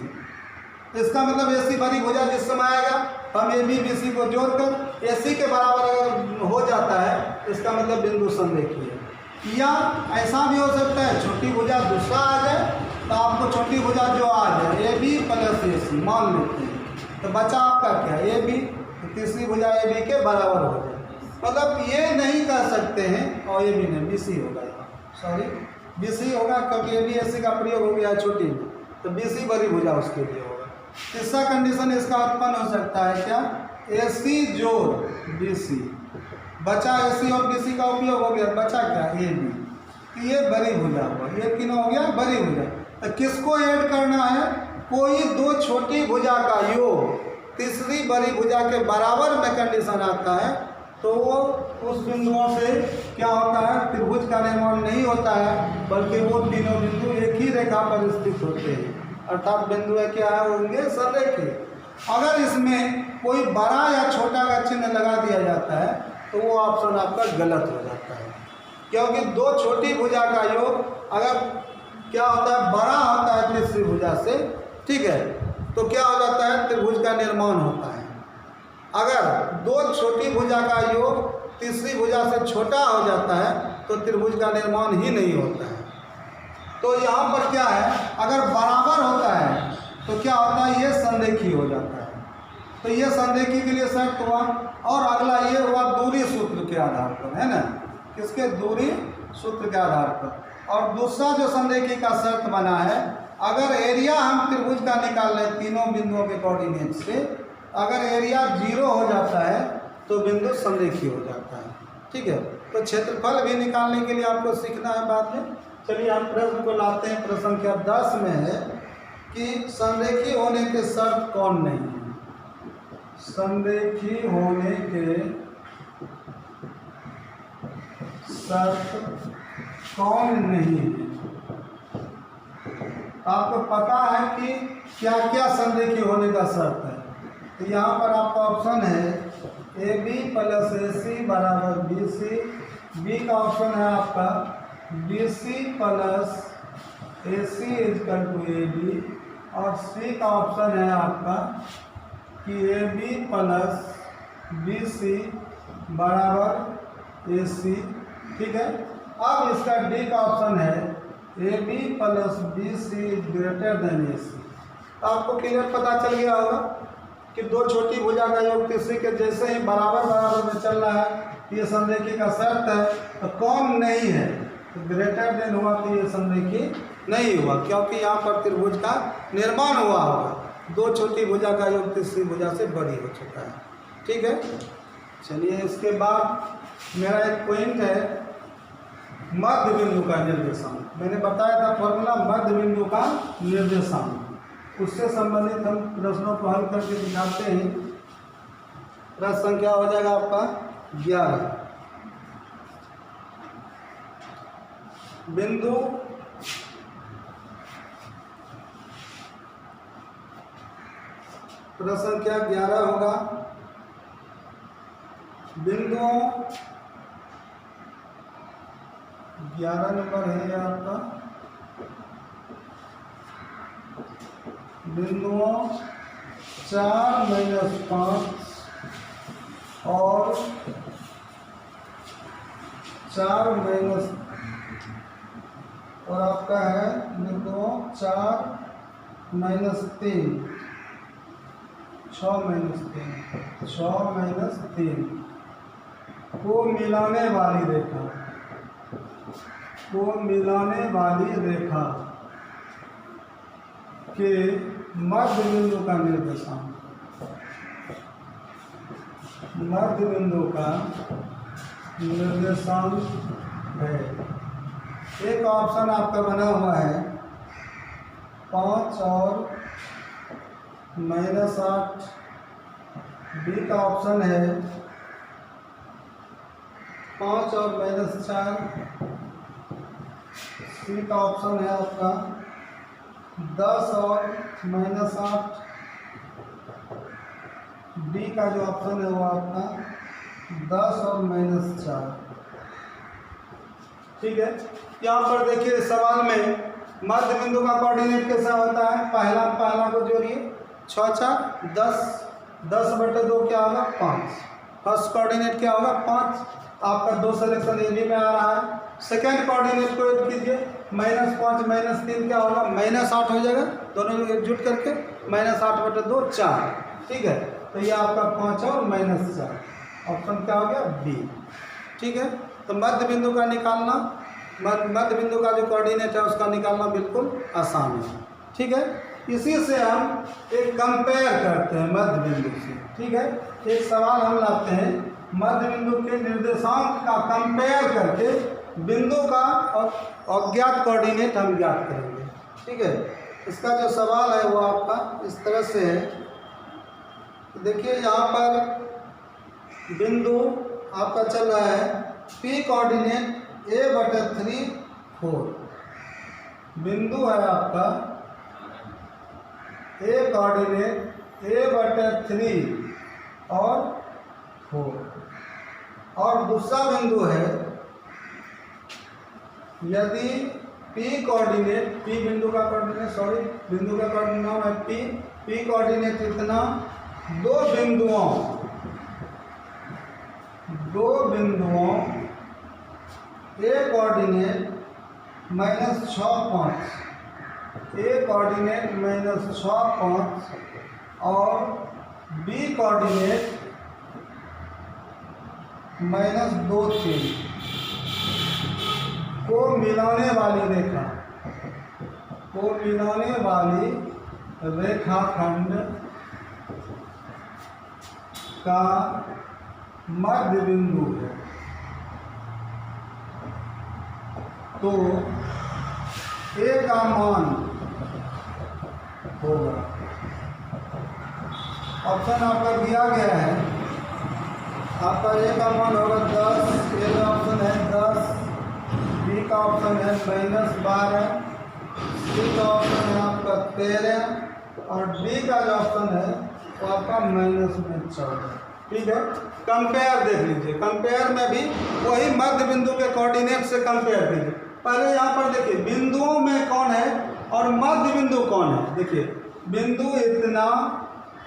S1: इसका मतलब ए सी बड़ी भुजा जिस समय आएगा हम ए बी बी सी को जोड़कर ए सी के बराबर अगर हो जाता है, इसका मतलब बिंदु संरेखी है। या ऐसा भी हो सकता है छोटी भुजा दूसरा आ जाए, तो आपको छोटी भुजा जो आ जाए ए बी प्लस ए सी मान लेते हैं, तो बचा आपका क्या? A B. तो तीसरी भुजा ए बी के बराबर हो जाए। मतलब ये नहीं कह सकते हैं, और ये भी नहीं, बी सी होगा, सॉरी बी सी होगा क्योंकि ए बी ए सी का प्रयोग हो गया छोटी में, तो बी सी बड़ी भुजा उसके लिए होगा। तीसरा कंडीशन इसका उत्पन्न हो सकता है क्या? ए सी जोड़ बी सी। बचा ए सी और बी सी का उपयोग हो गया, बचा क्या? A B. ये बड़ी भुजा हुआ, ये तीनों हो गया बड़ी भुजा। तो किसको ऐड करना है? कोई दो छोटी भुजा का योग तीसरी बड़ी भुजा के बराबर में कंडीशन आता है, तो वो उस बिंदुओं से क्या होता है? त्रिभुज का निर्माण नहीं होता है, बल्कि वो तीनों बिंदु एक ही रेखा पर स्थित होते हैं। अर्थात बिंदु क्या है? होंगे संरेखी। अगर इसमें कोई बड़ा या छोटा का चिन्ह लगा दिया जाता है तो वो ऑप्शन आपका गलत हो जाता है, क्योंकि दो छोटी भुजा का योग अगर क्या होता है? बड़ा होता है तीसरी भुजा से, ठीक है, तो क्या हो जाता है? त्रिभुज का निर्माण होता है। अगर दो छोटी भुजा का योग तीसरी भुजा से छोटा हो जाता है तो त्रिभुज का निर्माण ही नहीं होता है। तो यहाँ पर क्या है? अगर बराबर होता है तो क्या होता है? ये संरेखी हो जाता है। तो ये संरेखी के लिए शर्त हुआ। और अगला ये हुआ दूरी सूत्र के आधार पर, है ना? किसके? दूरी सूत्र के आधार पर। और दूसरा जो संरेखी का शर्त बना है, अगर एरिया हम त्रिभुज का निकाल लें तीनों बिंदुओं के कोऑर्डिनेट से, अगर एरिया 0 हो जाता है तो बिंदु संरेखी हो जाता है, ठीक है। तो क्षेत्रफल भी निकालने के लिए आपको सीखना है बाद में। चलिए हम प्रश्न को लाते हैं। प्रश्न संख्या 10 में है कि संरेखी होने के शर्त कौन नहीं है? संरेखी होने के शर्त कौन नहीं है? आपको पता है कि क्या क्या संरेखी होने का शर्त है। तो यहाँ पर आपका ऑप्शन है A B plus A C बराबर बी सी। बी का ऑप्शन है आपका B C plus A C is equal to A B. और सी का ऑप्शन है आपका कि A B plus B C बराबर ए सी, ठीक है। अब इसका डी का ऑप्शन है A B plus B C is greater than A C. आपको क्लियर पता चल गया होगा कि दो छोटी भुजा का योग तीसरी के जैसे ही बराबर बराबर में चल रहा है, ये संरेखी का शर्त है। तो कौन नहीं है? तो ग्रेटर देन हुआ तो ये संरेखी नहीं हुआ, क्योंकि यहाँ पर त्रिभुज का निर्माण हुआ होगा। दो छोटी भुजा का योग तीसरी भुजा से बड़ी हो चुका है, ठीक है। चलिए इसके बाद मेरा एक पॉइंट है मध्य बिंदु का निर्देशांक। मैंने बताया था फॉर्मूला मध्य बिंदु का निर्देशांक, उससे संबंधित हम प्रश्नों को हल करके दिखाते हैं। प्रश्न संख्या हो जाएगा आपका 11। बिंदु प्रश्न संख्या 11 होगा, बिंदुओं 11 नंबर है ये आपका बिंदुओं 4-5 और 4- और आपका है बिंदुओं 4-3 6-3 को मिलाने वाली रेखा के मध्य बिंदु का निर्देशांक है। एक ऑप्शन आपका बना हुआ है 5 और -8, बी का ऑप्शन है 5 और -4, सी का ऑप्शन है आपका 10 और -8, डी का जो ऑप्शन है वो आपका 10 और -4। ठीक है, यहाँ पर देखिए सवाल में मध्य बिंदु का कोऑर्डिनेट कैसा होता है। पहला को जोड़िए 6-4 10/2 क्या होगा 5। फर्स्ट कोऑर्डिनेट क्या होगा 5, आपका 2 सिलेक्शन ए बी में आ रहा है। सेकेंड कोऑर्डिनेट को ऐड कीजिए -5 -3 क्या होगा -8 हो जाएगा, दोनों एकजुट करके -8/2 4। ठीक है, तो ये आपका 5 और -4 ऑप्शन क्या हो गया बी। ठीक है, तो मध्य बिंदु का निकालना, मध्य बिंदु का जो कोऑर्डिनेट है उसका निकालना बिल्कुल आसान है। ठीक है, इसी से हम एक कंपेयर करते हैं मध्य बिंदु से। ठीक है, एक सवाल हम लाते हैं मध्य बिंदु के निर्देशांक का कंपेयर करके बिंदु का और अज्ञात कोऑर्डिनेट हम ज्ञात करेंगे। ठीक है, इसका जो सवाल है वो आपका इस तरह से है। देखिए यहाँ पर बिंदु आपका चल रहा है P कोऑर्डिनेट a/3 4। बिंदु है आपका A कोऑर्डिनेट a/3 और 4, और दूसरा बिंदु है यदि P कोऑर्डिनेट बिंदु का कोऑर्डिनेट नाम है P कोऑर्डिनेट इतना दो बिंदुओं A कोऑर्डिनेट -6-5 और B कोऑर्डिनेट -2-3 को मिलाने वाली रेखाखंड का मध्य बिंदु है। तो A का मान होगा, ऑप्शन आपका दिया गया है, आपका A का मान होगा 10, A का ऑप्शन है 10, B का ऑप्शन है -12, C का ऑप्शन है आपका 13 और D का जो ऑप्शन है वो आपका -14। ठीक है, कंपेयर देख लीजिए, कंपेयर में भी वही मध्य बिंदु के कोऑर्डिनेट से कंपेयर कीजिए। पहले यहाँ पर देखिए बिंदुओं में कौन है और मध्य बिंदु कौन है। देखिए बिंदु इतना,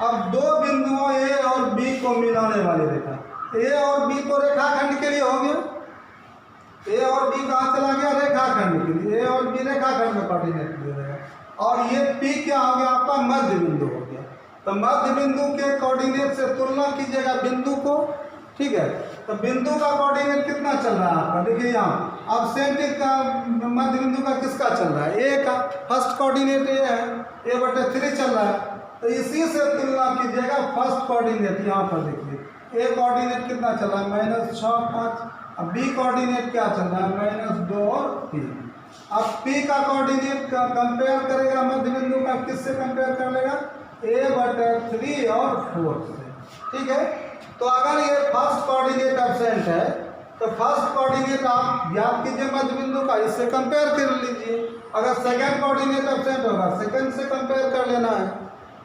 S1: अब दो बिंदुओं A और B को मिलाने वाली रेखा, A और B तो रेखाखंड के लिए हो गया, A और B कहाँ चला गया रेखाखंड के लिए, A और B रेखाखंड में कोऑर्डिनेट दे देगा, और ये P क्या हो गया आपका मध्य बिंदु हो गया। तो मध्य बिंदु के कोऑर्डिनेट से तुलना कीजिएगा बिंदु को। ठीक है, तो बिंदु का कोऑर्डिनेट कितना चल रहा है आपका, देखिए यहाँ अब सेंटर का मध्य बिंदु का किसका चल रहा है, A का, फर्स्ट कोऑर्डिनेट ये है a/3 चल रहा है। तो इसी से तुलना कीजिएगा फर्स्ट कोऑर्डिनेट, यहाँ पर देखिए A कोऑर्डिनेट कितना चल रहा है -6-5, अब B कोऑर्डिनेट क्या चल रहा है -2 और 3। अब P का कोऑर्डिनेट का कंपेयर करेगा मध्य बिंदु का, किससे कंपेयर कर लेगा a/3 और 4 से। ठीक है, तो अगर ये फर्स्ट कोऑर्डिनेट एब्सेंट है तो फर्स्ट कोऑर्डिनेट आप ज्ञात कीजिए मध्य बिंदु का, इससे कंपेयर कर लीजिए। अगर सेकंड कोऑर्डिनेट एब्सेंट होगा सेकंड से कंपेयर कर लेना है।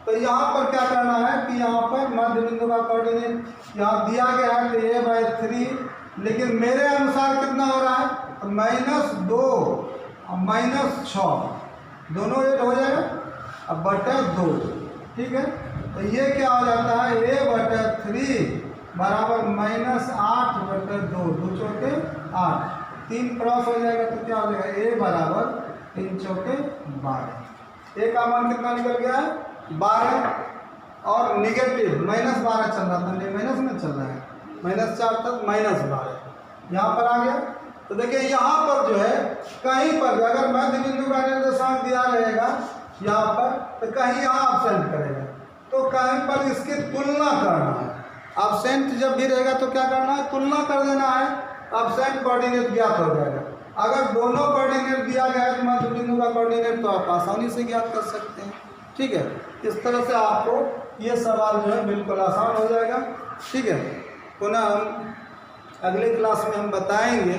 S1: तो यहाँ पर क्या करना है कि यहाँ पर मध्य बिंदु का कोऑर्डिनेट यहाँ दिया गया है कि a/3, लेकिन मेरे अनुसार कितना हो रहा है, तो -2 और -6 दोनों ऐड हो जाएगा अब बटा 2, ठीक है। तो ये क्या हो जाता है, a/3 बराबर -8/2, 2 चौके 8, 3 क्रॉस हो जाएगा तो क्या हो जाएगा, a बराबर 3 चौके 12। a का मान कितना निकल गया है, 12 और निगेटिव -12 चल रहा था, नहीं माइनस में चल रहा है, -4 तक -12 यहाँ पर आ गया। तो देखिए यहाँ पर जो है कहीं पर भी अगर मध्य बिंदु का निर्देशांक दिया रहेगा यहाँ पर तो कहीं यहाँ एब्सेंट करेगा, तो कहीं पर इसकी तुलना करना है। एब्सेंट जब भी रहेगा तो क्या करना है, तुलना कर देना है, एब्सेंट कोऑर्डिनेट ज्ञात हो जाएगा। अगर दोनों कोऑर्डिनेट दिया गया है तो मध्य बिंदु का कोऑर्डिनेट तो आप आसानी से ज्ञात कर सकते हैं, ठीक है। इस तरह से आपको ये सवाल जो है बिल्कुल आसान हो जाएगा, ठीक है। पुनः हम अगले क्लास में हम बताएंगे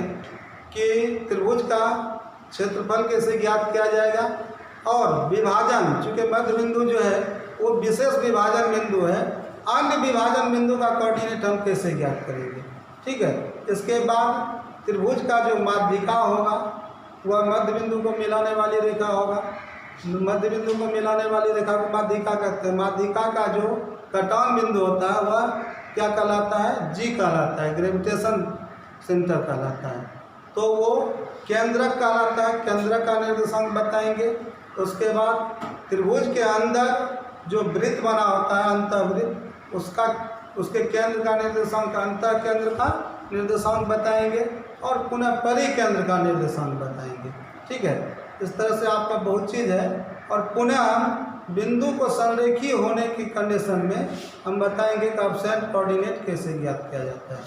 S1: कि त्रिभुज का क्षेत्रफल कैसे ज्ञात किया जाएगा और विभाजन, चूँकि मध्य बिंदु जो है वो विशेष विभाजन बिंदु है, अन्य विभाजन बिंदु का कोऑर्डिनेट हम कैसे ज्ञात करेंगे, ठीक है। इसके बाद त्रिभुज का जो माध्यिका होगा वह मध्य बिंदु को मिलाने वाली रेखा होगा, मध्य बिंदु को मिलाने वाली रेखा को माध्यिका कहते हैं। माध्यिका का जो कटान बिंदु होता है वह क्या कहलाता है, जी कहलाता है, ग्रेविटेशन सेंटर कहलाता है। तो वो केंद्रक कहलाता है, केंद्रक का निर्देशांक बताएंगे। उसके बाद त्रिभुज के अंदर जो वृत्त बना होता है अंतःवृत्त, उसके केंद्र का निर्देशांक, अंतः केंद्र का निर्देशांक बताएंगे और पुनः परिकेंद्र का निर्देशांक बताएंगे, ठीक है। इस तरह से आपका बहुत चीज़ है। और पुनः हम बिंदु को संरेखीय होने की कंडीशन में हम बताएंगे कि एब्सेंट कोऑर्डिनेट कैसे ज्ञात किया जाता है,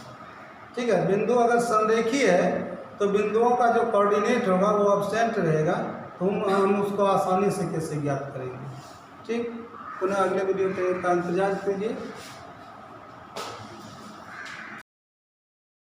S1: ठीक है। बिंदु अगर संरेखीय है तो बिंदुओं का जो कोऑर्डिनेट होगा वो एब्सेंट रहेगा, तो हम उसको आसानी से कैसे ज्ञात करेंगे, ठीक। पुनः अगले वीडियो का इंतजार कीजिए।